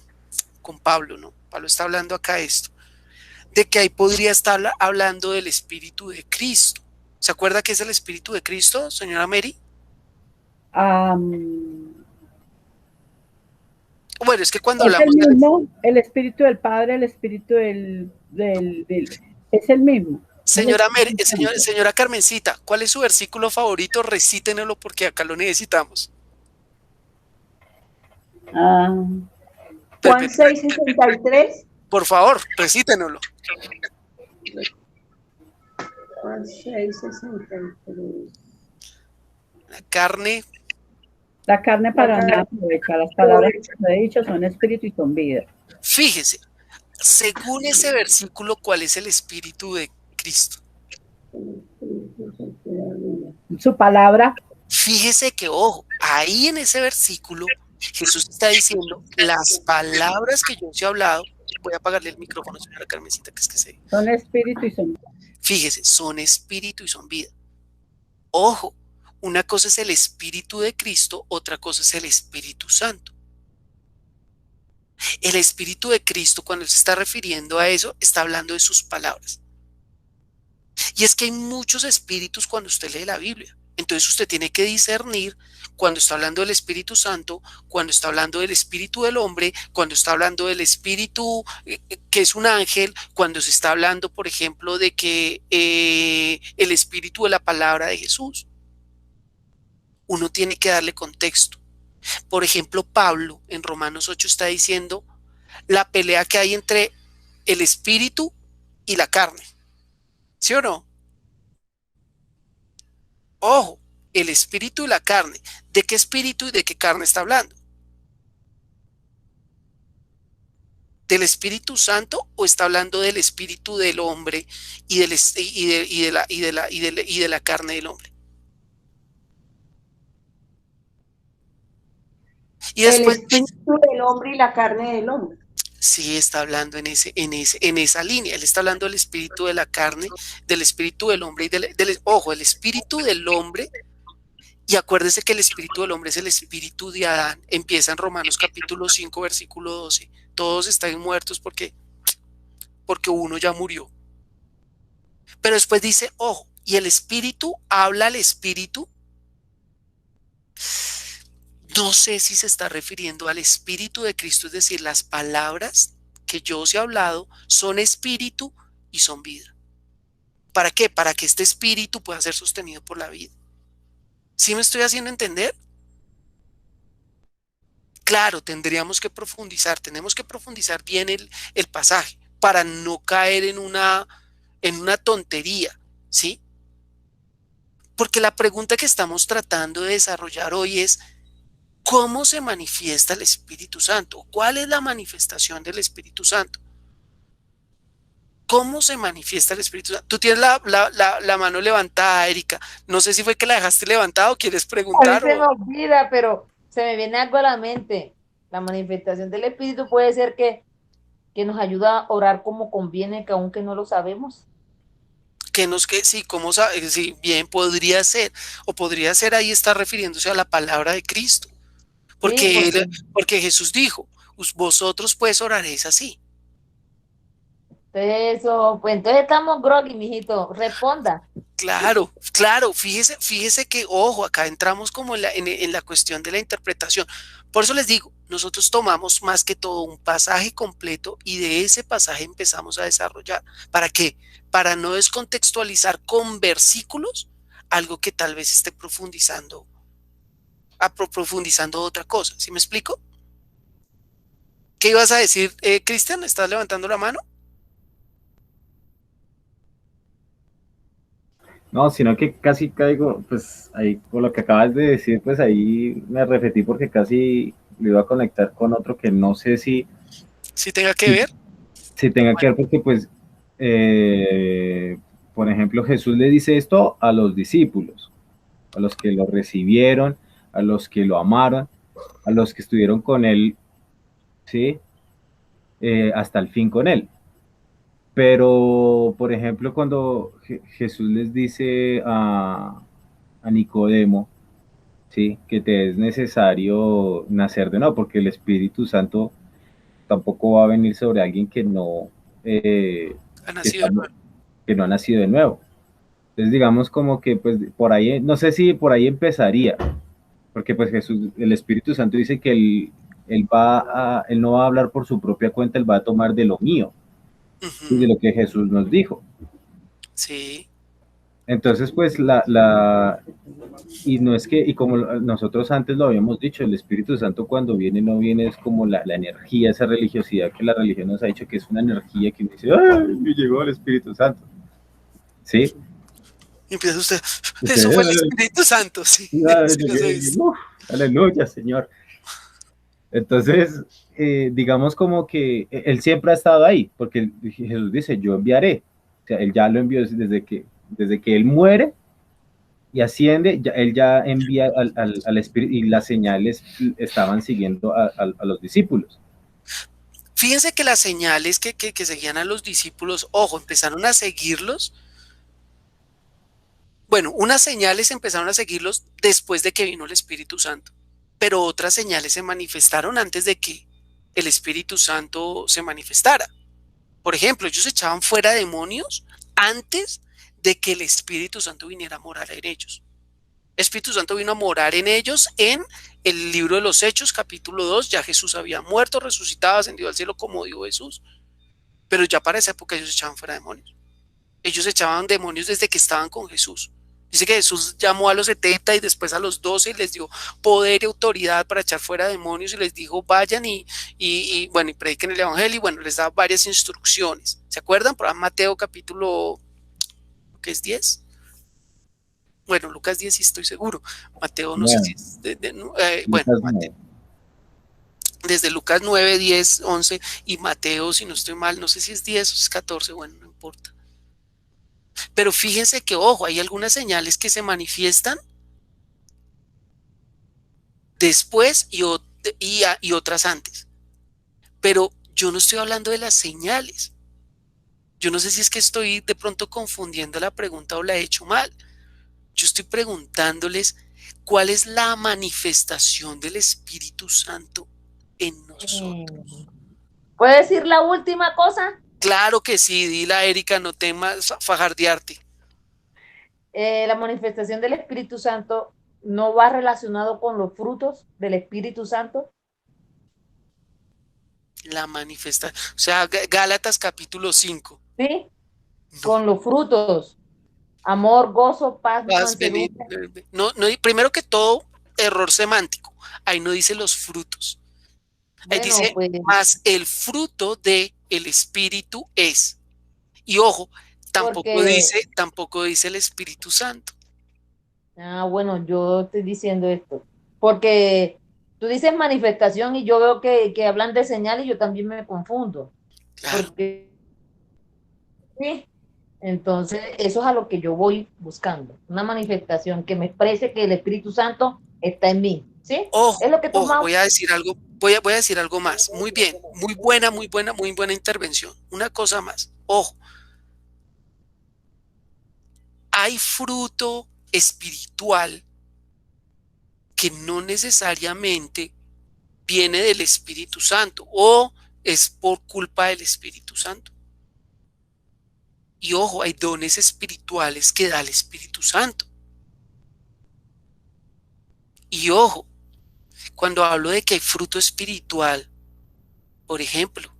Pablo, ¿no? Pablo está hablando acá esto, de que ahí podría estar hablando del Espíritu de Cristo. ¿Se acuerda que es el Espíritu de Cristo, señora Mary? Bueno, es que cuando Es el hablamos del... mismo, el Espíritu del Padre, el Espíritu es el mismo. Es el Señora Mary, Espíritu Santo. señora Carmencita, ¿cuál es su versículo favorito? Recítenelo porque acá lo necesitamos. Ah, Juan 6:63. Por favor, recítenelo. Juan 6:63. La carne, la carne para nada aprovecha. Las palabras que he dicho son espíritu y son vida. fíjese, según ese versículo, ¿cuál es el Espíritu de Cristo? Su palabra. Fíjese que, ojo, ahí en ese versículo Jesús está diciendo las palabras que yo os he hablado. Voy a apagarle el micrófono, señora Carmencita, que es que se... Son espíritu y son vida. Fíjese, son espíritu y son vida. Ojo, una cosa es el Espíritu de Cristo, otra cosa es el Espíritu Santo. El Espíritu de Cristo, cuando se está refiriendo a eso, está hablando de sus palabras. Y es que hay muchos espíritus cuando usted lee la Biblia. Entonces usted tiene que discernir cuando está hablando del Espíritu Santo, cuando está hablando del Espíritu del hombre, cuando está hablando del Espíritu que es un ángel, cuando se está hablando, por ejemplo, de que el Espíritu de la palabra de Jesús. uno tiene que darle contexto. Por ejemplo, Pablo en Romanos 8 está diciendo la pelea que hay entre el espíritu y la carne. ¿Sí o no? Ojo, el espíritu y la carne. ¿De qué espíritu y de qué carne está hablando? ¿Del Espíritu Santo o está hablando del espíritu del hombre y de la carne del hombre? Y El después, espíritu del hombre y la carne del hombre. sí está hablando en esa línea. Él está hablando del espíritu de la carne, del espíritu del hombre y ojo, el espíritu del hombre. Y acuérdese que el espíritu del hombre es el espíritu de Adán. Empieza en Romanos capítulo 5, versículo 12. Todos están muertos porque uno ya murió. Pero después dice, ojo, y el espíritu habla al espíritu. No sé si se está refiriendo al espíritu de Cristo, es decir, las palabras que yo os he hablado son espíritu y son vida. ¿Para qué? Para que este espíritu pueda ser sostenido por la vida. ¿Sí me estoy haciendo entender? Claro, tenemos que profundizar bien el pasaje para no caer en una tontería, ¿sí? Porque la pregunta que estamos tratando de desarrollar hoy es, ¿cómo se manifiesta el Espíritu Santo? ¿Cuál es la manifestación del Espíritu Santo? ¿Cómo se manifiesta el Espíritu Santo? Tú tienes la mano levantada, Erika. No sé si fue que la dejaste levantada o quieres A mí preguntar se me o... olvida, pero se me viene algo a la mente. La manifestación del Espíritu puede ser que nos ayuda a orar como conviene, que aunque no lo sabemos. Sí, sí, bien, podría ser, o podría ser ahí está refiriéndose a la palabra de Cristo, Sí, porque porque Jesús dijo, vosotros pues oraréis así. eso, pues entonces estamos groggy, mijito. Responda. Claro, claro, fíjese que, ojo, acá entramos como en la cuestión de la interpretación. Por eso les digo, nosotros tomamos más que todo un pasaje completo y de ese pasaje empezamos a desarrollar. ¿Para qué? Para no descontextualizar con versículos algo que tal vez esté profundizando otra cosa. ¿Sí me explico? ¿Qué ibas a decir, Cristian? ¿Estás levantando la mano? No, sino que casi caigo, pues ahí con lo que acabas de decir, pues ahí me repetí porque casi lo iba a conectar con otro que no sé ¿Sí tenga que si, ver? si tenga que Bueno, ver porque pues, por ejemplo, Jesús le dice esto a los discípulos, a los que lo recibieron, a los que lo amaron, a los que estuvieron con él, ¿sí? Hasta el fin con él. Pero, por ejemplo, cuando Jesús les dice a Nicodemo, ¿sí? Que te es necesario nacer de nuevo, porque el Espíritu Santo tampoco va a venir sobre alguien eh, ha que, nacido está- de nuevo. que no ha nacido de nuevo. Entonces, digamos como que, pues, por ahí, no sé si por ahí empezaría, porque pues Jesús, el Espíritu Santo dice que él no va a hablar por su propia cuenta, él va a tomar de lo mío, y de Ujú, lo que Jesús nos dijo. sí. Entonces, pues, y no es que, y como nosotros antes lo habíamos dicho, el Espíritu Santo cuando viene, no viene, es como la energía, esa religiosidad que la religión nos ha dicho que es una energía que dice, ¡ay, me llegó el Espíritu Santo! ¿Sí? Y empieza usted, Dice, eso fue el Espíritu Santo, sí, ay, sí los he visto. aleluya, Señor. Entonces, digamos como que él siempre ha estado ahí, porque Jesús dice, yo enviaré. O sea, él ya lo envió desde que él muere y asciende, él ya envía al Espíritu y las señales estaban siguiendo a los discípulos. Fíjense que las señales que seguían a los discípulos, ojo, empezaron a seguirlos. Bueno, unas señales empezaron a seguirlos después de que vino el Espíritu Santo, pero otras señales se manifestaron antes de que el Espíritu Santo se manifestara. Por ejemplo, ellos echaban fuera demonios antes de que el Espíritu Santo viniera a morar en ellos. El Espíritu Santo vino a morar en ellos en el libro de los Hechos, capítulo 2. Ya Jesús había muerto, resucitado, ascendido al cielo, como dijo Jesús. Pero ya para esa época ellos echaban fuera demonios. Ellos echaban demonios desde que estaban con Jesús. Dice que Jesús llamó a los 70 y después a los 12 y les dio poder y autoridad para echar fuera demonios y les dijo vayan bueno, y prediquen el evangelio y bueno, les da varias instrucciones. ¿Se acuerdan? Por ahí Mateo capítulo, ¿qué es 10? Bueno, Lucas 10 sí estoy seguro. Mateo no sé si No, es bueno, Lucas no. desde Lucas 9, 10, 11 y Mateo, si no estoy mal, no sé si es 10 o es 14, bueno, no importa. Pero fíjense que, ojo, hay algunas señales que se manifiestan después y otras antes. Pero yo no estoy hablando de las señales. Yo no sé si es que estoy de pronto confundiendo la pregunta o la he hecho mal. Yo estoy preguntándoles cuál es la manifestación del Espíritu Santo en nosotros. ¿Puedes decir la última cosa? Claro que sí, dila Erika, no temas fajardearte. La manifestación del Espíritu Santo no va relacionado con los frutos del Espíritu Santo. La manifestación, o sea, Gálatas capítulo 5. ¿Sí? No, Con los frutos. Amor, gozo, paz, vas, mansedumbre. no, no, primero que todo, error semántico. Ahí no dice los frutos. Ahí Bueno, dice, pues, más el fruto de el Espíritu es. Y ojo, porque, tampoco dice el Espíritu Santo. bueno, yo estoy diciendo esto. Porque tú dices manifestación y yo veo que hablan de señales y yo también me confundo. Claro. Porque, sí, entonces eso es a lo que yo voy buscando. Una manifestación que me exprese que el Espíritu Santo está en mí. ¿Sí? Ojo, Es lo que tú ojo, más. voy a decir algo, voy a decir algo más. Muy bien, muy buena intervención. Una cosa más. Ojo, hay fruto espiritual que no necesariamente viene del Espíritu Santo o es por culpa del Espíritu Santo. Y ojo, hay dones espirituales que da el Espíritu Santo. Y ojo, cuando hablo de que hay fruto espiritual, por ejemplo,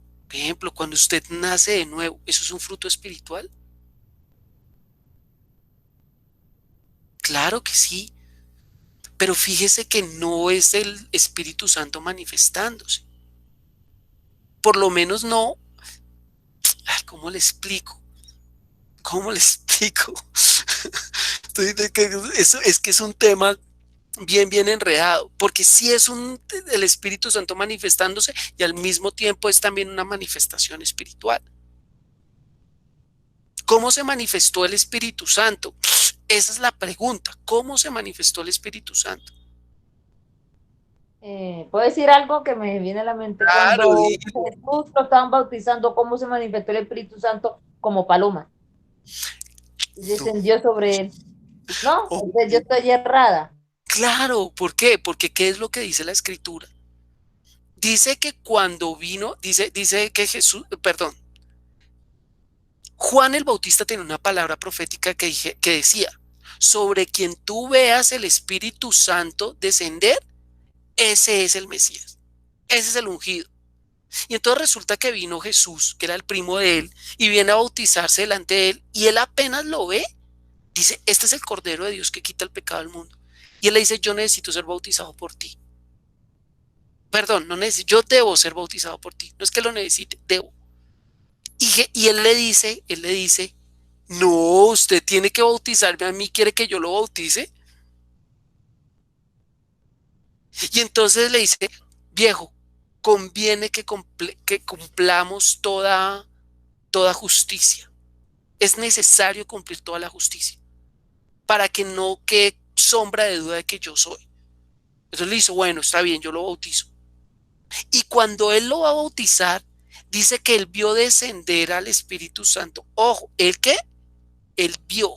cuando usted nace de nuevo, ¿eso es un fruto espiritual? Claro que sí, pero fíjese que no es el Espíritu Santo manifestándose. Por lo menos no, ay, ¿cómo le explico? ¿Cómo le explico? Eso es que es un tema bien enredado, porque sí es el Espíritu Santo manifestándose y al mismo tiempo es también una manifestación espiritual. ¿Cómo se manifestó el Espíritu Santo? Esa es la pregunta. ¿Cómo se manifestó el Espíritu Santo? ¿Puedo decir algo que me viene a la mente? Claro, Cuando dilo. Jesús lo estaban bautizando, ¿cómo se manifestó el Espíritu Santo? Como paloma. Y No. descendió sobre él. ¿No? Oh, Entonces yo estoy errada. claro, ¿por qué? Porque ¿qué es lo que dice la Escritura? Dice que cuando vino, dice que Jesús, perdón, Juan el Bautista tiene una palabra profética que decía, sobre quien tú veas el Espíritu Santo descender, ese es el Mesías, ese es el ungido. Y entonces resulta que vino Jesús, que era el primo de él, y viene a bautizarse delante de él, y él apenas lo ve, dice, este es el Cordero de Dios que quita el pecado del mundo. Y él le dice, yo necesito ser bautizado por ti. Perdón, no necesito, yo debo ser bautizado por ti. No es que lo necesite, debo. Y él le dice, no, usted tiene que bautizarme a mí, quiere que yo lo bautice. Y entonces le dice, viejo, conviene que cumplamos toda justicia. Es necesario cumplir toda la justicia para que no quede sombra de duda de que yo soy. Entonces le dice, bueno, está bien, yo lo bautizo. Y cuando él lo va a bautizar, dice que él vio descender al Espíritu Santo. Ojo, ¿el qué? Él vio.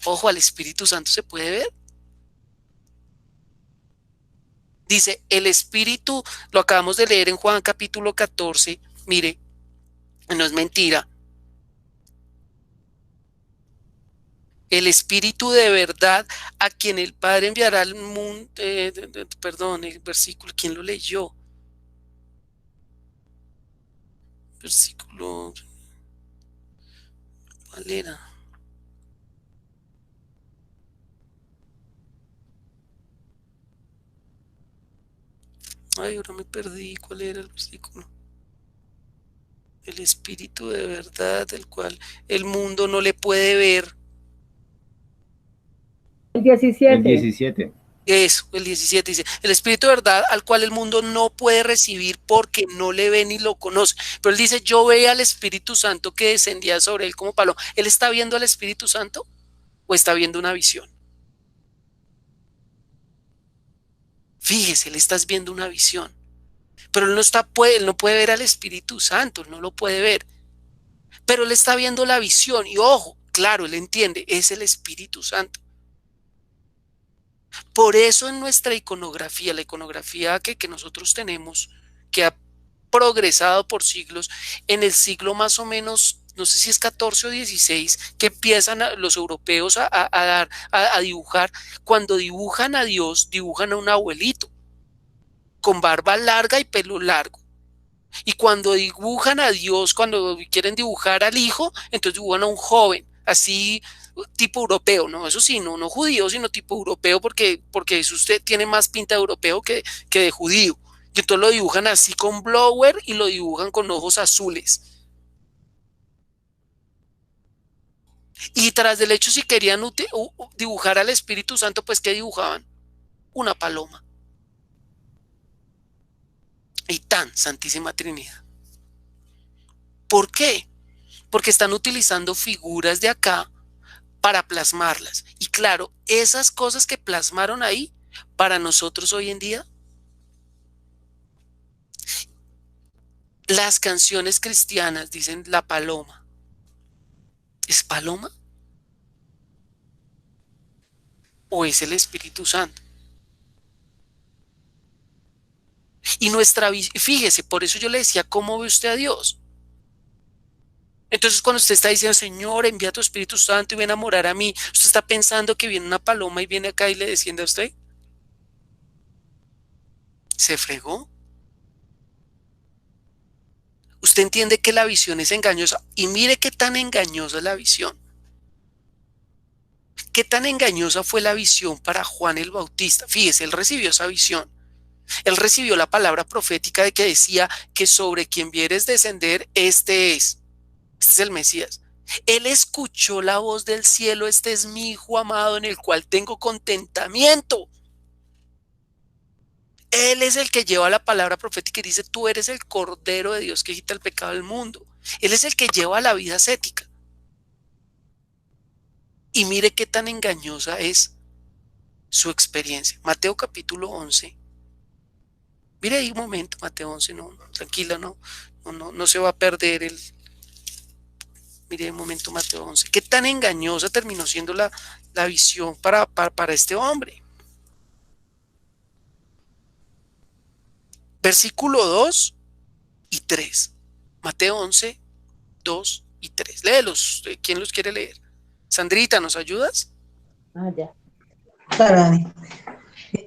Ojo, al Espíritu Santo se puede ver. Dice, el Espíritu, lo acabamos de leer en Juan capítulo 14, mire, no es mentira. El Espíritu de verdad a quien el Padre enviará al mundo, perdón, el versículo, ¿quién lo leyó? Versículo, ¿cuál era? Ay, ahora me perdí. ¿Cuál era el versículo? El espíritu de verdad, el cual el mundo no le puede ver. El El 17. 17. Eso, el 17 dice, el espíritu de verdad al cual el mundo no puede recibir porque no le ve ni lo conoce. Pero él dice, yo veía al Espíritu Santo que descendía sobre él como paloma. ¿Él está viendo al Espíritu Santo o está viendo una visión? Fíjese, él está viendo una visión. Pero él no puede ver al Espíritu Santo, él no lo puede ver. Pero él está viendo la visión y ojo, claro, él entiende, es el Espíritu Santo. Por eso en nuestra iconografía, la iconografía que nosotros tenemos, que ha progresado por siglos, en el siglo más o menos, no sé si es 14 o 16, que empiezan los europeos a dibujar. Cuando dibujan a Dios, dibujan a un abuelito, con barba larga y pelo largo. Y cuando dibujan a Dios, cuando quieren dibujar al hijo, entonces dibujan a un joven, así tipo europeo, ¿no? Eso sí, no judío, sino tipo europeo, porque eso usted tiene más pinta de europeo que de judío. Y entonces lo dibujan así con blower y lo dibujan con ojos azules. Y tras del hecho, si querían dibujar al Espíritu Santo, pues ¿qué dibujaban? Una paloma. Y tan Santísima Trinidad. ¿Por qué? Porque están utilizando figuras de acá para plasmarlas. Y claro, esas cosas que plasmaron ahí, para nosotros hoy en día, las canciones cristianas dicen la paloma. ¿Es paloma? ¿O es el Espíritu Santo? Y fíjese, por eso yo le decía, ¿cómo ve usted a Dios? Entonces cuando usted está diciendo, Señor, envía tu Espíritu Santo y ven a morar a mí, ¿usted está pensando que viene una paloma y viene acá y le desciende a usted? ¿Se fregó? Usted entiende que la visión es engañosa. Y mire qué tan engañosa es la visión. Qué tan engañosa fue la visión para Juan el Bautista. Fíjese, él recibió esa visión. Él recibió la palabra profética de que decía que sobre quien vieres descender, este es el Mesías. Él escuchó la voz del cielo, este es mi hijo amado en el cual tengo contentamiento. Él es el que lleva la palabra profética y dice, tú eres el Cordero de Dios que quita el pecado del mundo. Él es el que lleva la vida ascética. Y mire qué tan engañosa es su experiencia. Mateo capítulo 11. Mire ahí un momento, Mateo 11, tranquila, no se va a perder mire un momento, Mateo 11. Qué tan engañosa terminó siendo la visión para este hombre. Versículo 2 y 3. Mateo 11, 2 y 3. Léelos. ¿Quién los quiere leer? Sandrita, ¿nos ayudas? Ya. Claro.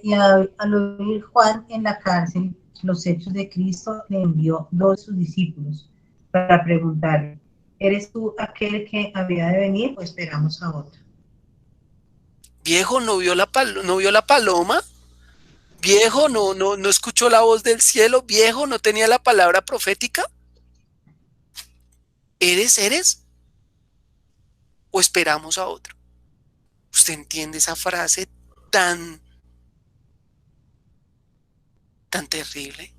Y al oír Juan en la cárcel los hechos de Cristo, le envió dos de sus discípulos para preguntarle, ¿eres tú aquel que había de venir o esperamos a otro? Viejo, ¿no vio la paloma? Viejo, no escuchó la voz del cielo. Viejo, no tenía la palabra profética. ¿Eres? ¿O esperamos a otro? ¿Usted entiende esa frase tan terrible?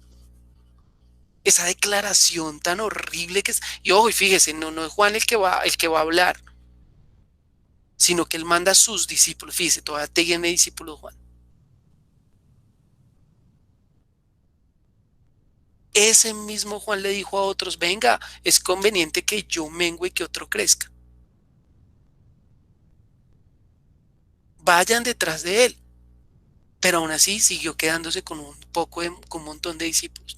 Esa declaración tan horrible que es. Y ojo, y fíjese, no es Juan el que va a hablar, sino que él manda a sus discípulos. Fíjese, todavía tiene discípulos Juan. Ese mismo Juan le dijo a otros, venga, es conveniente que yo mengue y que otro crezca. Vayan detrás de él. Pero aún así siguió quedándose con un montón de discípulos.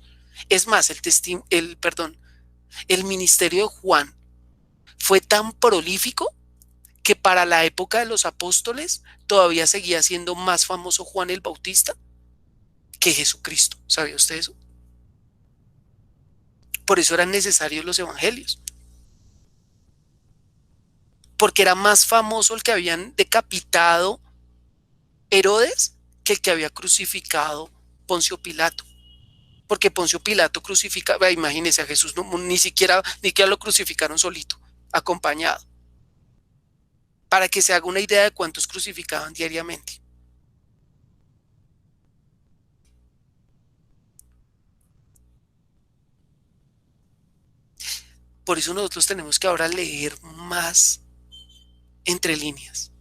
Es más, el ministerio de Juan fue tan prolífico que para la época de los apóstoles todavía seguía siendo más famoso Juan el Bautista que Jesucristo. ¿Sabía usted eso? Por eso eran necesarios los evangelios. Porque era más famoso el que habían decapitado Herodes que el que había crucificado Poncio Pilato. porque Poncio Pilato crucificaba, imagínense a Jesús, ni siquiera lo crucificaron solito, acompañado, para que se haga una idea de cuántos crucificaban diariamente. Por eso nosotros tenemos que ahora leer más entre líneas.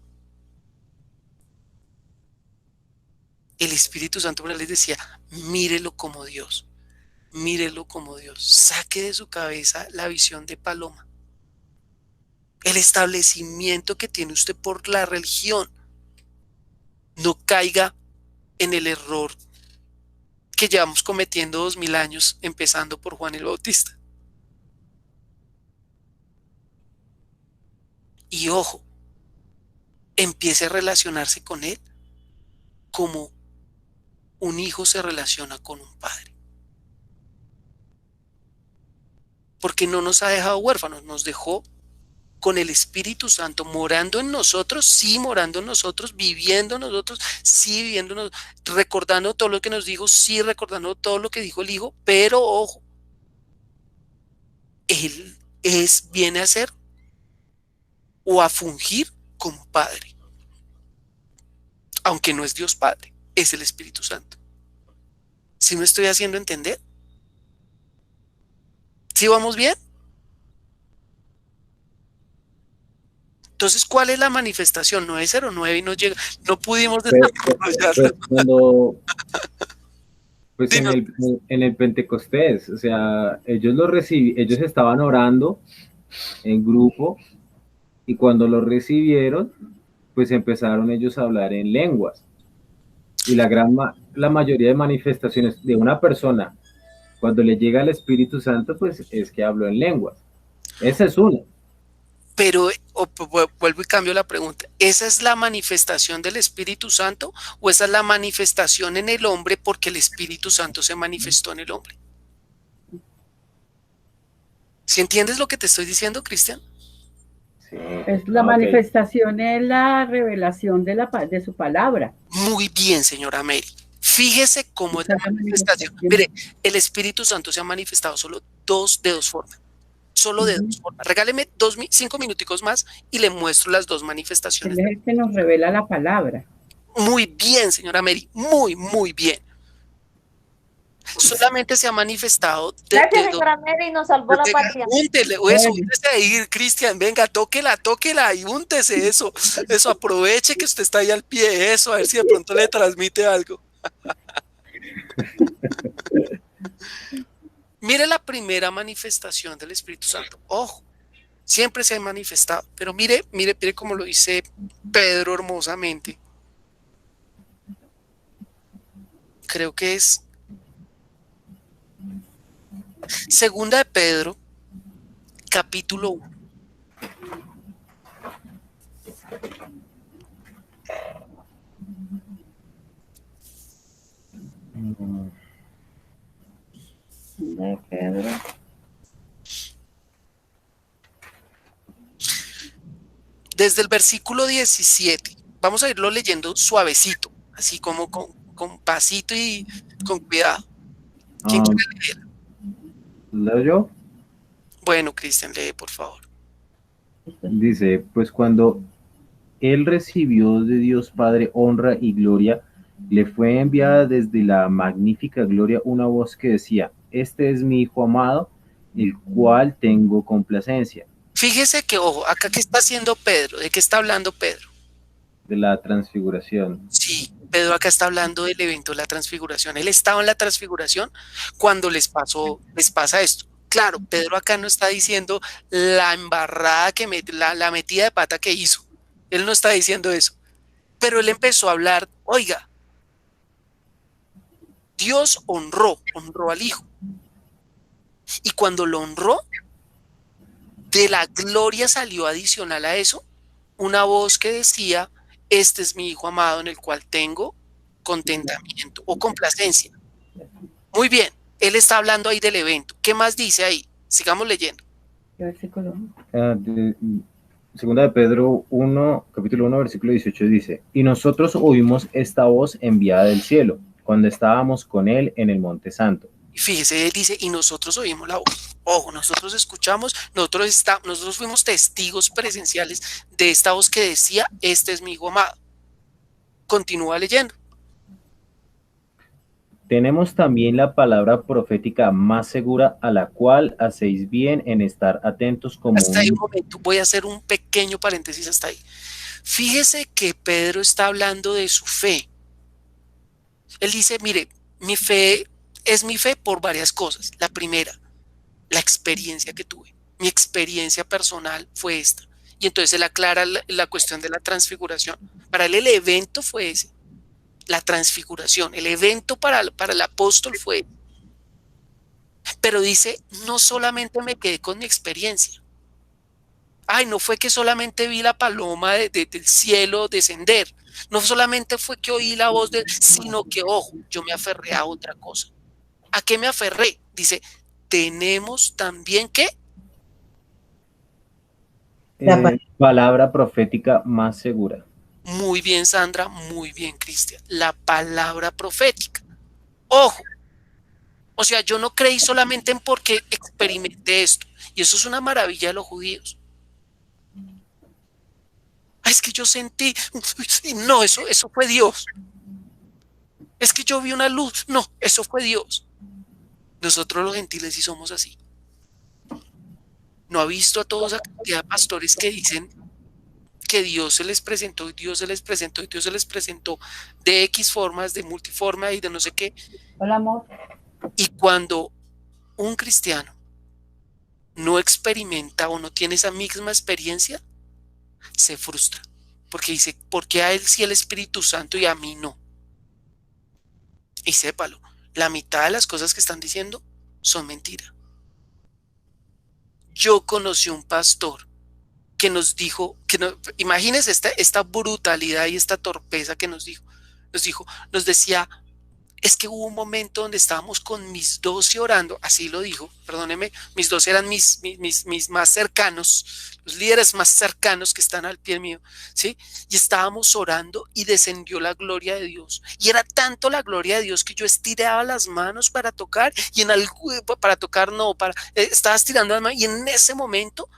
El Espíritu Santo una les decía, mírelo como Dios, saque de su cabeza la visión de paloma, el establecimiento que tiene usted por la religión, no caiga en el error que llevamos cometiendo 2000 años, empezando por Juan el Bautista. Y ojo, empiece a relacionarse con él como un hijo se relaciona con un padre. Porque no nos ha dejado huérfanos, nos dejó con el Espíritu Santo morando en nosotros, sí morando en nosotros, viviendo en nosotros, sí viviendo en nosotros, recordando todo lo que nos dijo, sí recordando todo lo que dijo el Hijo, pero ojo, Él viene a ser o a fungir como Padre. Aunque no es Dios Padre, es el Espíritu Santo. ¿Sí me estoy haciendo entender? ¿Sí vamos bien? Entonces, ¿cuál es la manifestación? 909 y no llega, no pudimos desarrollarla. Pues en el Pentecostés, o sea, ellos estaban orando en grupo y cuando lo recibieron, pues empezaron ellos a hablar en lenguas. Y la mayoría de manifestaciones de una persona, cuando le llega el Espíritu Santo, pues es que habló en lenguas. Esa es una. Pero vuelvo y cambio la pregunta. ¿Esa es la manifestación del Espíritu Santo o esa es la manifestación en el hombre porque el Espíritu Santo se manifestó en el hombre? ¿Sí entiendes lo que te estoy diciendo, Cristian? Sí. Es la manifestación, es la revelación de su palabra. Muy bien, señora Mary. Fíjese cómo es la manifestación. Mire, el Espíritu Santo se ha manifestado solo de dos formas. Solo de dos formas. Regáleme 5 minuticos más y le muestro las dos manifestaciones. Él es el que nos revela la palabra. Muy bien, señora Mary. Muy bien. Solamente se ha manifestado. Gracias, señora Mary, nos salvó la patria. Úntele, eso, úntese ahí, Cristian. Venga, tóquela y úntese eso. Eso, aproveche que usted está ahí al pie. Eso, a ver si de pronto le transmite algo. Mire la primera manifestación del Espíritu Santo. Ojo, siempre se ha manifestado, pero mire cómo lo dice Pedro hermosamente. Creo que es Segunda de Pedro, capítulo 1. De Pedro. Desde el versículo 17, vamos a irlo leyendo suavecito, así como con pasito y con cuidado. ¿Quién quiere leer? ¿Leo yo? Bueno, Cristian, lee, por favor. Dice, pues cuando él recibió de Dios Padre honra y gloria, le fue enviada desde la magnífica gloria una voz que decía, este es mi Hijo amado, el cual tengo complacencia. Fíjese que, ojo, acá ¿qué está haciendo Pedro? ¿De qué está hablando Pedro? De la transfiguración. Sí, Pedro acá está hablando del evento de la transfiguración. Él estaba en la transfiguración cuando les pasa esto. Claro, Pedro acá no está diciendo la embarrada la metida de pata que hizo. Él no está diciendo eso. Pero él empezó a hablar, oiga, Dios honró al Hijo. Y cuando lo honró, de la gloria salió adicional a eso una voz que decía, este es mi Hijo amado en el cual tengo contentamiento o complacencia. Muy bien, él está hablando ahí del evento. ¿Qué más dice ahí? Sigamos leyendo. Segunda de Pedro 1, capítulo 1, versículo 18 dice, y nosotros oímos esta voz enviada del cielo, cuando estábamos con él en el Monte Santo, Y fíjese, él dice, y nosotros oímos la voz. Ojo, nosotros escuchamos, nosotros fuimos testigos presenciales de esta voz que decía, este es mi hijo amado. Continúa leyendo. Tenemos también la palabra profética más segura, a la cual hacéis bien en estar atentos como Hasta ahí un momento, voy a hacer un pequeño paréntesis hasta ahí. Fíjese que Pedro está hablando de su fe. Él dice, mire, mi fe es mi fe por varias cosas. La primera, la experiencia que tuve. Mi experiencia personal fue esta. Y entonces él aclara la cuestión de la transfiguración. Para él el evento fue ese, la transfiguración. El evento para el apóstol fue. Pero dice, no solamente me quedé con mi experiencia. Ay, no fue que solamente vi la paloma del cielo descender. No solamente fue que oí la voz sino que, ojo, yo me aferré a otra cosa. ¿A qué me aferré? Dice, tenemos también que palabra profética más segura. muy bien, Sandra, muy bien, Cristian, la palabra profética. Ojo, o sea, yo no creí solamente en porque experimenté esto, y eso es una maravilla de los judíos. Es que yo sentí, no, eso fue Dios. Es que yo vi una luz, no, eso fue Dios. Nosotros los gentiles sí somos así. ¿No ha visto a toda esa cantidad de pastores que dicen que Dios se les presentó y Dios se les presentó y Dios se les presentó de X formas, de multiforma y de no sé qué? Hola, amor. Y cuando un cristiano no experimenta o no tiene esa misma experiencia, se frustra. Porque dice, ¿por qué a él sí el Espíritu Santo y a mí no? Y sépalo, la mitad de las cosas que están diciendo son mentira. Yo conocí un pastor que nos dijo, imagínense esta brutalidad y esta torpeza que nos nos decía, es que hubo un momento donde estábamos con mis 12 orando, así lo dijo, perdóneme, mis 12 eran mis más cercanos, los líderes más cercanos que están al pie mío, ¿sí? Y estábamos orando y descendió la gloria de Dios. Y era tanto la gloria de Dios que yo estiraba las manos para tocar y estaba estirando las manos y en ese momento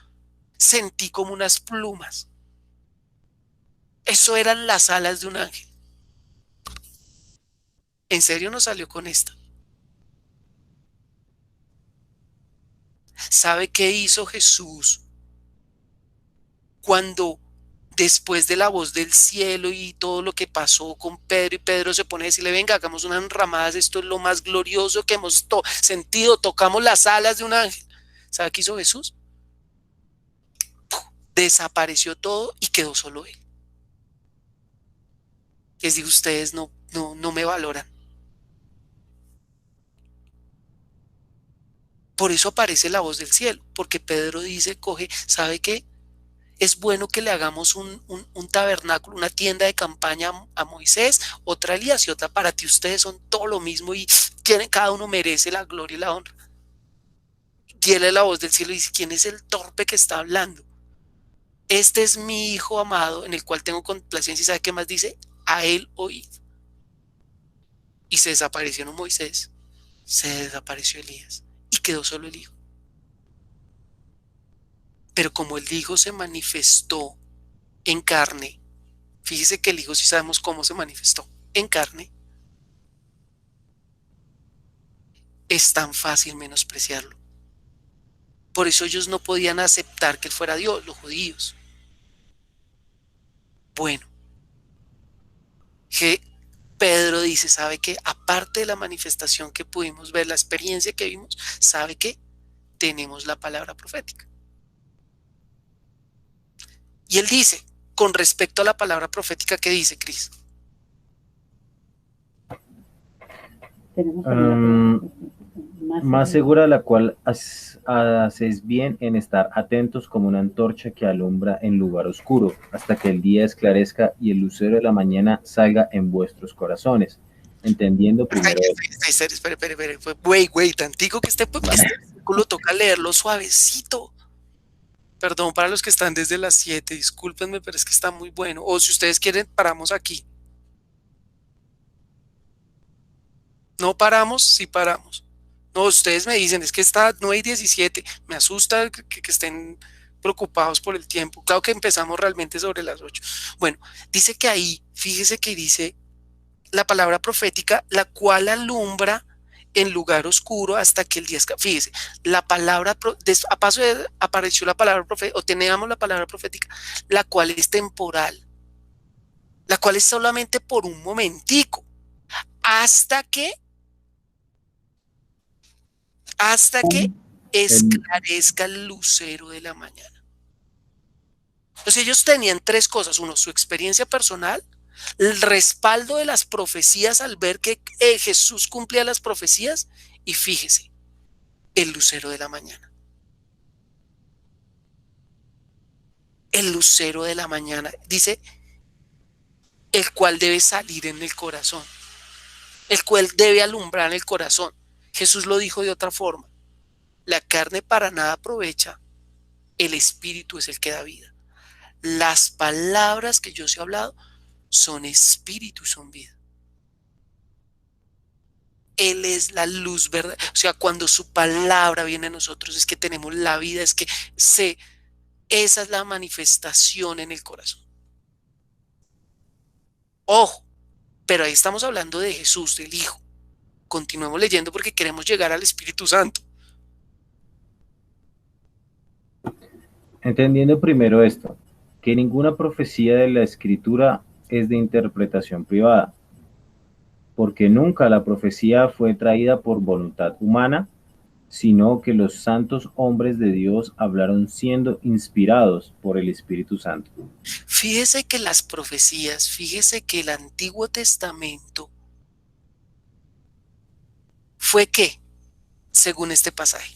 sentí como unas plumas. Eso eran las alas de un ángel. ¿En serio no salió con esta? ¿Sabe qué hizo Jesús cuando después de la voz del cielo y todo lo que pasó con Pedro y Pedro se pone a decirle, venga, hagamos unas enramadas, esto es lo más glorioso que hemos sentido, tocamos las alas de un ángel? ¿Sabe qué hizo Jesús? Desapareció todo y quedó solo él. Les digo, ustedes no me valoran. Por eso aparece la voz del cielo, porque Pedro dice, ¿sabe qué? Es bueno que le hagamos un tabernáculo, una tienda de campaña a Moisés, otra a Elías y otra para ti. Ustedes son todo lo mismo y cada uno merece la gloria y la honra. Y él es la voz del cielo y dice, ¿quién es el torpe que está hablando? Este es mi hijo amado en el cual tengo complacencia. ¿Y sabe qué más dice? A él oíd. Y se desapareció Moisés, se desapareció Elías y quedó solo el hijo. Pero como el hijo se manifestó en carne, fíjese que el hijo sí sabemos cómo se manifestó, en carne, es tan fácil menospreciarlo. Por eso ellos no podían aceptar que él fuera Dios, los judíos. Bueno, que Pedro dice, ¿sabe qué? Aparte de la manifestación que pudimos ver, la experiencia que vimos, ¿sabe qué? Tenemos la palabra profética. Y él dice, con respecto a la palabra profética, ¿qué dice, Cris? Más segura, la cual hacéis bien en estar atentos como una antorcha que alumbra en lugar oscuro, hasta que el día esclarezca y el lucero de la mañana salga en vuestros corazones, entendiendo primero... Espere, güey, tantico que este versículo toca leerlo suavecito. Perdón para los que están desde las 7, discúlpenme, pero es que está muy bueno. O si ustedes quieren, paramos aquí. ¿No paramos? Sí paramos. No, ustedes me dicen, es que está 9:17, me asusta que estén preocupados por el tiempo. Claro que empezamos realmente sobre las 8. Bueno, dice que ahí, fíjese que dice la palabra profética, la cual alumbra en lugar oscuro hasta que el día fíjese, la palabra, a paso de apareció la palabra profética, o teníamos la palabra profética, la cual es temporal, la cual es solamente por un momentico, hasta que esclarezca el lucero de la mañana. Entonces ellos tenían tres cosas: uno, su experiencia personal, el respaldo de las profecías al ver que Jesús cumplía las profecías, y fíjese, el lucero de la mañana. El lucero de la mañana, dice, el cual debe salir en el corazón, el cual debe alumbrar en el corazón. Jesús lo dijo de otra forma: la carne para nada aprovecha, el espíritu es el que da vida. Las palabras que yo os he hablado son espíritu y son vida. Él es la luz, ¿verdad? O sea, cuando su palabra viene a nosotros, es que tenemos la vida, es que esa es la manifestación en el corazón. Ojo, pero ahí estamos hablando de Jesús, del Hijo. Continuemos leyendo porque queremos llegar al Espíritu Santo. Entendiendo primero esto, que ninguna profecía de la Escritura es de interpretación privada, porque nunca la profecía fue traída por voluntad humana, sino que los santos hombres de Dios hablaron siendo inspirados por el Espíritu Santo. Fíjese que las profecías, fíjese que el Antiguo Testamento fue ¿qué? Según este pasaje.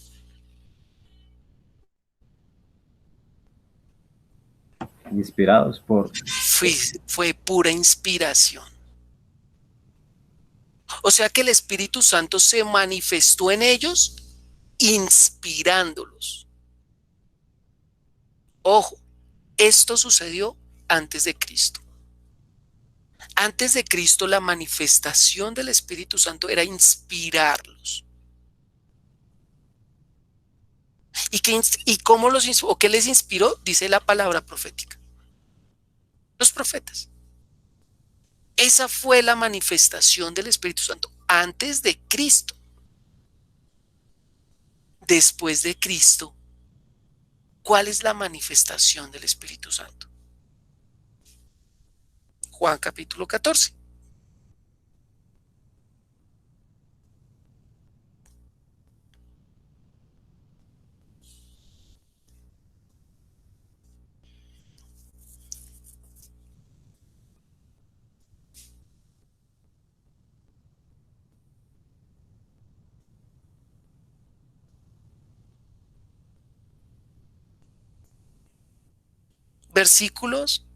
Inspirados por... Fue pura inspiración. O sea que el Espíritu Santo se manifestó en ellos inspirándolos. Ojo, esto sucedió antes de Cristo. Antes de Cristo, la manifestación del Espíritu Santo era inspirarlos. ¿Y cómo o qué les inspiró? Dice la palabra profética. Los profetas. Esa fue la manifestación del Espíritu Santo antes de Cristo. Después de Cristo, ¿cuál es la manifestación del Espíritu Santo? Juan capítulo 14. Versículos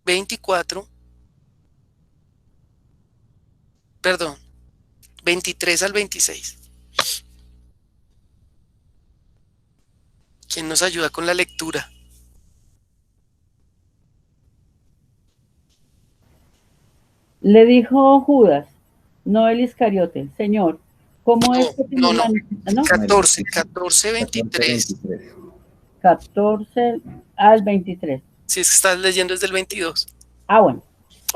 24, perdón, 23 al 26. ¿Quién nos ayuda con la lectura? Le dijo Judas, no el Iscariote, Señor, ¿cómo es que te No. ¿no? 14, 23. 14 al 23. Si es que estás leyendo desde el 22. Ah, bueno.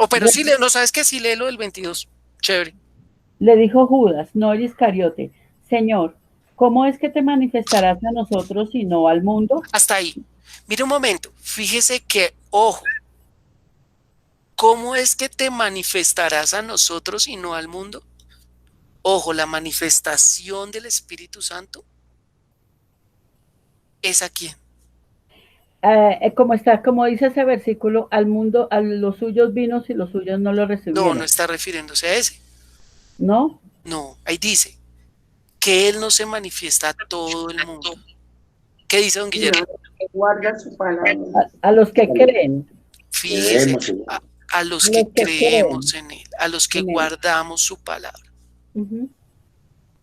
Pero sí, no sabes que sí lee lo del 22. Chévere. Le dijo Judas, no el Iscariote, Señor, ¿cómo es que te manifestarás a nosotros y no al mundo? Hasta ahí. Mira un momento. Fíjese que, ojo, ¿cómo es que te manifestarás a nosotros y no al mundo? Ojo, la manifestación del Espíritu Santo es a quién. Como dice ese versículo, al mundo, a los suyos vino y los suyos no lo recibieron. No está refiriéndose a ese. ¿No? No, ahí dice que Él no se manifiesta a todo el mundo. ¿Qué dice don Guillermo? Que guarda su palabra. A los que creen. Fíjese, a los que creemos en Él, a los que guardamos su palabra.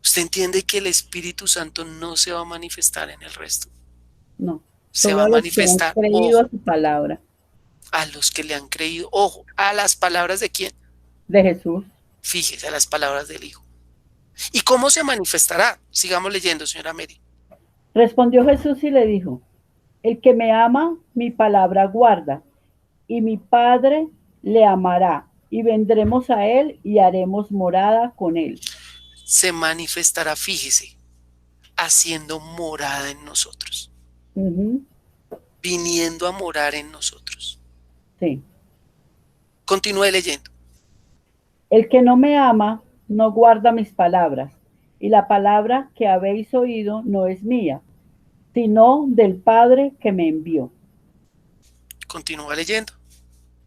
¿Usted entiende que el Espíritu Santo no se va a manifestar en el resto? No. Se va a manifestar, que han creído a su palabra. A los que le han creído, ojo, a las palabras de quién? De Jesús. Fíjese, a las palabras del Hijo. ¿Y cómo se manifestará? Sigamos leyendo, señora Mary. Respondió Jesús y le dijo, el que me ama, mi palabra guarda, y mi Padre le amará, y vendremos a él y haremos morada con él. Se manifestará, fíjese, haciendo morada en nosotros, Ujú, viniendo a morar en nosotros. sí. Continúe leyendo. El que no me ama, no guarda mis palabras, y la palabra que habéis oído no es mía, sino del Padre que me envió. Continúa leyendo.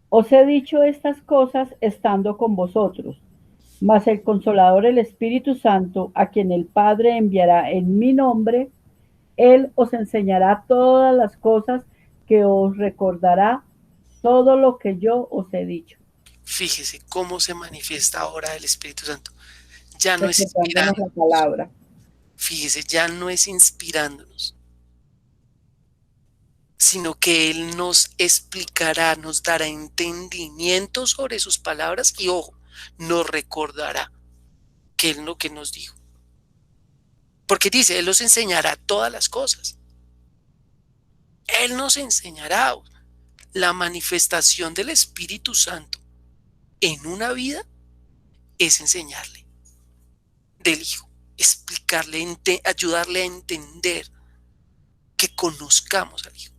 Os he dicho estas cosas estando con vosotros, mas el Consolador, el Espíritu Santo, a quien el Padre enviará en mi nombre, Él os enseñará todas las cosas, que os recordará todo lo que yo os he dicho. Fíjese cómo se manifiesta ahora el Espíritu Santo. Ya no es Recordándonos la inspirándonos. palabra. Fíjese, ya no es inspirándonos, sino que Él nos explicará, nos dará entendimiento sobre sus palabras y, ojo, nos recordará qué es lo que nos dijo. Porque dice, Él nos enseñará todas las cosas. Él nos enseñará. La manifestación del Espíritu Santo en una vida es enseñarle del Hijo, explicarle, ayudarle a entender, que conozcamos al Hijo.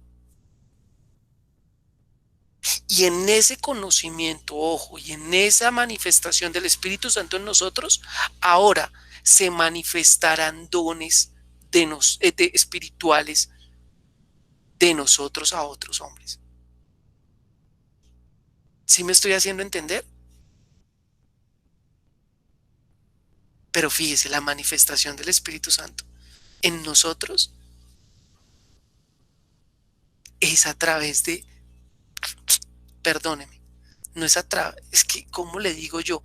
Y en ese conocimiento, ojo, y en esa manifestación del Espíritu Santo en nosotros, ahora se manifestarán dones de espirituales de nosotros a otros hombres. ¿Sí me estoy haciendo entender? Pero fíjese, la manifestación del Espíritu Santo en nosotros es a través de, perdóneme, no es a través, es que, ¿cómo le digo yo?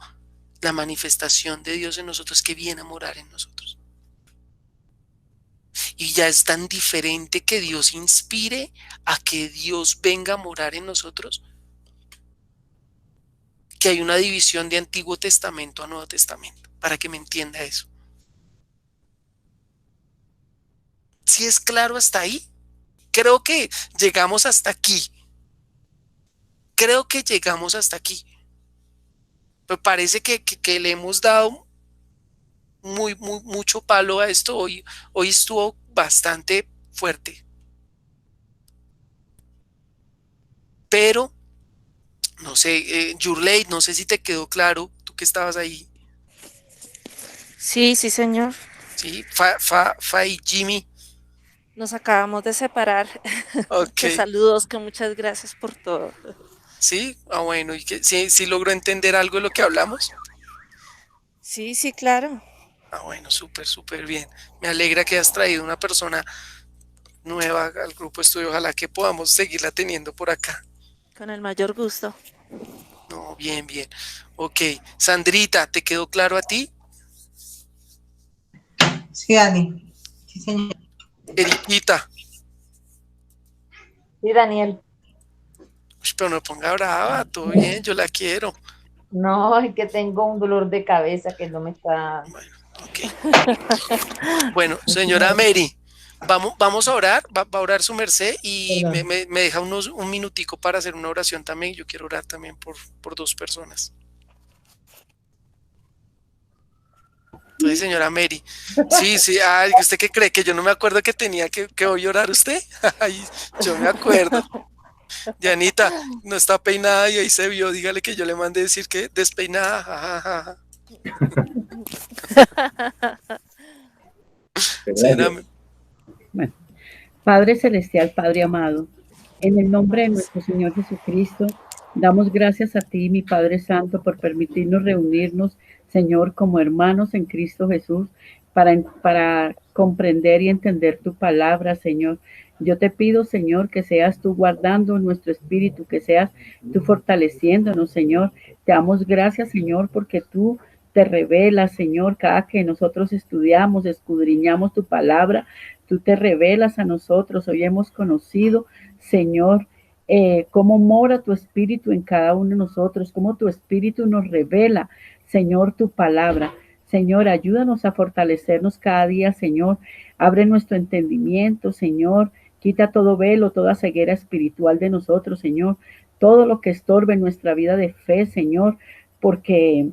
La manifestación de Dios en nosotros que viene a morar en nosotros. Y ya es tan diferente que Dios inspire a que Dios venga a morar en nosotros, que hay una división de Antiguo Testamento a Nuevo Testamento, para que me entienda eso. ¿Sí es claro hasta ahí? Creo que llegamos hasta aquí. Creo que llegamos hasta aquí. Me parece que le hemos dado mucho palo a esto. Hoy estuvo bastante fuerte. Pero, no sé, Yurley, no sé si te quedó claro, tú que estabas ahí. Sí, sí, señor. Sí, Fa y Jimmy. Nos acabamos de separar. Ok. Que saludos, que muchas gracias por todo. Sí, bueno, y que sí logró entender algo de lo que hablamos. Sí, sí, claro. Bueno, súper bien. Me alegra que hayas traído una persona nueva al grupo estudio. Ojalá que podamos seguirla teniendo por acá. Con el mayor gusto. No, bien. Ok, Sandrita, ¿te quedó claro a ti? Sí, Dani. Sí, señor. Eriquita, Sí, Daniel. pero no ponga brava, todo bien, yo la quiero. No, es que tengo un dolor de cabeza que no me está... Bueno, ok. Bueno, señora Mary, vamos a orar, va a orar su merced y Perdón. me deja un minutico para hacer una oración también. Yo quiero orar también por dos personas. Entonces, señora Mary, sí, ay, ¿usted qué cree? ¿Que yo no me acuerdo que tenía que hoy orar usted? Ay, yo me acuerdo. Dianita, no está peinada y ahí se vio, dígale que yo le mandé decir que despeinada. Jajaja. Señora, Bueno, Padre Celestial, Padre amado, en el nombre de nuestro Señor Jesucristo, damos gracias a ti, mi Padre Santo, por permitirnos reunirnos, Señor, como hermanos en Cristo Jesús, para comprender y entender tu palabra, Señor. Yo te pido, Señor, que seas tú guardando nuestro espíritu, que seas tú fortaleciéndonos, Señor. Te damos gracias, Señor, porque tú te revelas, Señor, cada que nosotros estudiamos, escudriñamos tu palabra, tú te revelas a nosotros. Hoy hemos conocido, Señor, cómo mora tu espíritu en cada uno de nosotros, cómo tu espíritu nos revela, Señor, tu palabra. Señor, ayúdanos a fortalecernos cada día, Señor. Abre nuestro entendimiento, Señor. Quita todo velo, toda ceguera espiritual de nosotros, Señor. Todo lo que estorbe en nuestra vida de fe, Señor, porque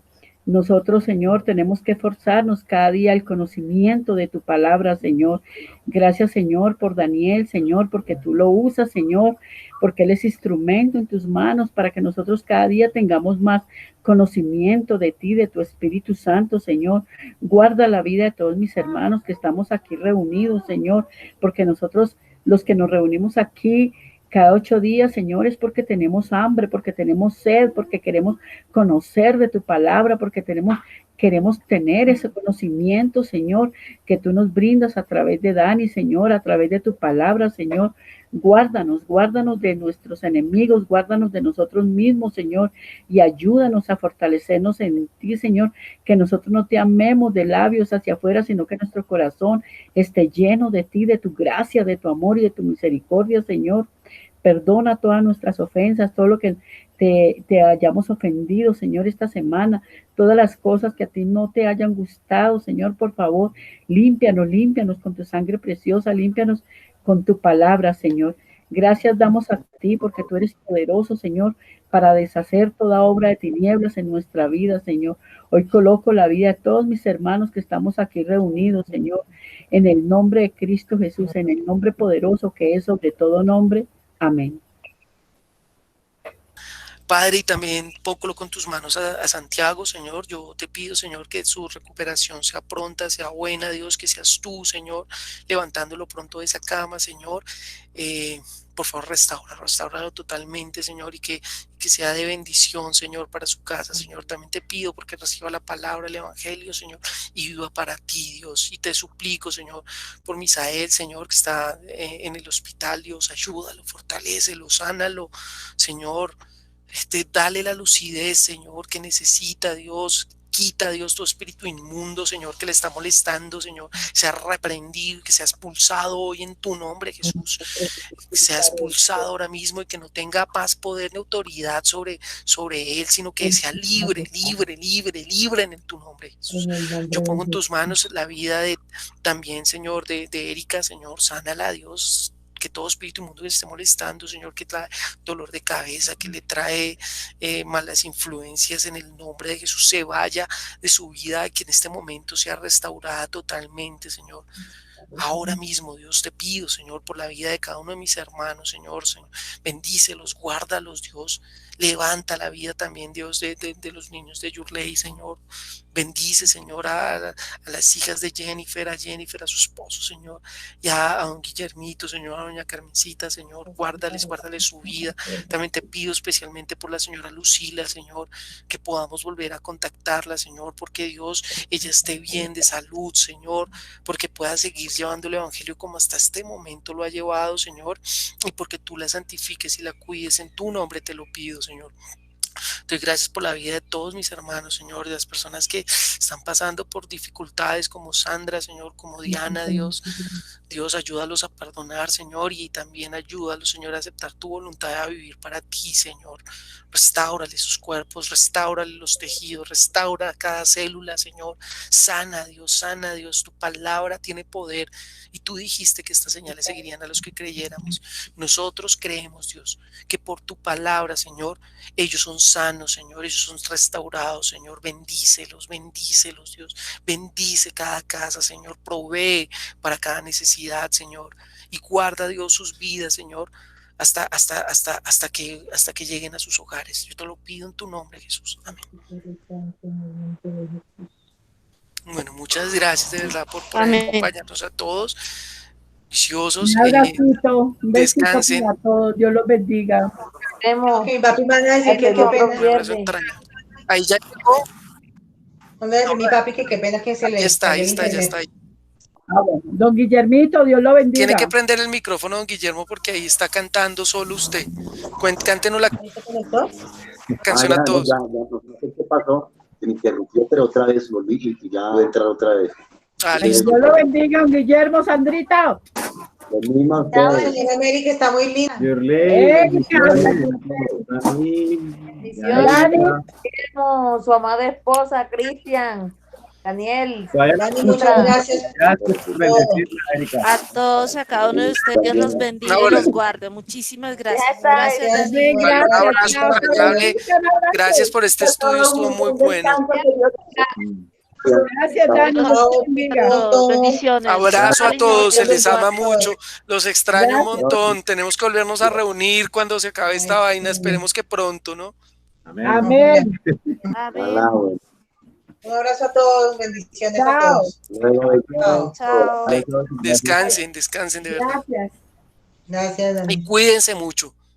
nosotros, Señor, tenemos que esforzarnos cada día al conocimiento de tu palabra, Señor. Gracias, Señor, por Daniel, Señor, porque tú lo usas, Señor, porque él es instrumento en tus manos para que nosotros cada día tengamos más conocimiento de ti, de tu Espíritu Santo, Señor. Guarda la vida de todos mis hermanos que estamos aquí reunidos, Señor, porque nosotros, los que nos reunimos aquí cada 8 días, Señor, es porque tenemos hambre, porque tenemos sed, porque queremos conocer de tu palabra, porque queremos tener ese conocimiento, Señor, que tú nos brindas a través de Dani, Señor, a través de tu palabra, Señor. Guárdanos de nuestros enemigos, guárdanos de nosotros mismos, Señor, y ayúdanos a fortalecernos en ti, Señor, que nosotros no te amemos de labios hacia afuera, sino que nuestro corazón esté lleno de ti, de tu gracia, de tu amor y de tu misericordia, Señor. Perdona todas nuestras ofensas, todo lo que te hayamos ofendido, Señor, esta semana, todas las cosas que a ti no te hayan gustado, Señor, por favor, límpianos con tu sangre preciosa, límpianos con tu palabra, Señor. Gracias damos a ti porque tú eres poderoso, Señor, para deshacer toda obra de tinieblas en nuestra vida, Señor. Hoy coloco la vida de todos mis hermanos que estamos aquí reunidos, Señor, en el nombre de Cristo Jesús, en el nombre poderoso que es sobre todo nombre. Amén. Padre, y también pócalo con tus manos a Santiago, Señor. Yo te pido, Señor, que su recuperación sea pronta, sea buena, Dios, que seas tú, Señor, levantándolo pronto de esa cama, Señor. Por favor, restauralo totalmente, Señor, y que sea de bendición, Señor, para su casa, Señor. También te pido porque reciba la palabra, el evangelio, Señor, y viva para ti, Dios. Y te suplico, Señor, por Misael, Señor, que está en el hospital, Dios, ayúdalo, fortalécelo, sánalo, Señor. Dale la lucidez, Señor, que necesita, Dios. Quita, Dios, tu espíritu inmundo, Señor, que le está molestando, Señor. Sea reprendido, que sea expulsado hoy en tu nombre, Jesús. Que sea expulsado ahora mismo y que no tenga paz, poder ni autoridad sobre él, sino que sea libre en tu nombre, Jesús. Yo pongo en tus manos la vida también, Señor, de Erika, Señor. Sánala, Dios. Que todo espíritu inmundo le esté molestando, Señor, que trae dolor de cabeza, que le trae malas influencias, en el nombre de Jesús se vaya de su vida, que en este momento sea restaurada totalmente, Señor. Ahora mismo, Dios, te pido, Señor, por la vida de cada uno de mis hermanos, Señor, bendícelos, guárdalos, Dios. Levanta la vida también, Dios, de los niños de Yurley, Señor. Bendice, Señor, a las hijas de Jennifer, a su esposo, Señor, y a don Guillermito, Señor, a doña Carmencita, Señor. Guárdales su vida. También te pido especialmente por la señora Lucila, Señor, que podamos volver a contactarla, Señor, porque Dios, ella esté bien de salud, Señor, porque pueda seguir llevando el evangelio como hasta este momento lo ha llevado, Señor, y porque tú la santifiques y la cuides. En tu nombre te lo pido, Señor. Doy gracias por la vida de todos mis hermanos, Señor, de las personas que están pasando por dificultades como Sandra, Señor, como Diana, Dios. Dios, ayúdalos a perdonar, Señor, y también ayúdalos, Señor, a aceptar tu voluntad a vivir para ti, Señor. Restáurale sus cuerpos, restáurale los tejidos, restaura cada célula, Señor. Sana, Dios, tu palabra tiene poder y tú dijiste que estas señales seguirían a los que creyéramos. Nosotros creemos, Dios, que por tu palabra, Señor, ellos son sanos, Señor, ellos son restaurados, Señor. Bendícelos, Dios. Bendice cada casa, Señor. Provee para cada necesidad, Señor. Y guarda, Dios, sus vidas, Señor, hasta que lleguen a sus hogares. Yo te lo pido en tu nombre, Jesús. Amén. Bueno, muchas gracias de verdad por acompañarnos a todos. Viciosos, un besito descansen. para todos. Dios los bendiga. Okay, papi, van a decir que qué pena. Ahí ya llegó. Van a decir mi papi que qué pena que se le... Ya está ahí. Bueno. Don Guillermito, Dios lo bendiga. Tiene que prender el micrófono, don Guillermo, porque ahí está cantando solo usted. Cántenos la canción a todos. Ya, no sé qué pasó, se me interrumpió, pero otra vez volví y ya voy a entrar otra vez. Dios lo bendiga, don Guillermo, Sandrita. América está muy linda. Su amada esposa, Cristian. Daniel, Dani, muchas gracias. Gracias por bendecirla, Erika. A todos, a cada uno de ustedes, Dios los bendiga y los guarde. Muchísimas gracias. Gracias, Gracias. Dani. Un Gracias. abrazo para Yale. Gracias por este estudio, estuvo muy bueno. Gracias, Dani. Dios te bendiga. Todos, bendiciones. Abrazo a Cariño, todos, se Dios les los ama guarde. mucho, los extraño un Gracias. montón. Tenemos que volvernos a reunir cuando se acabe esta vaina, esperemos que pronto, ¿no? Amén. Amén. Amén. Un abrazo a todos, bendiciones a Chao. todos. Chao. Chao. Descansen, descansen de verdad. Gracias. Gracias, Dani. Y cuídense mucho.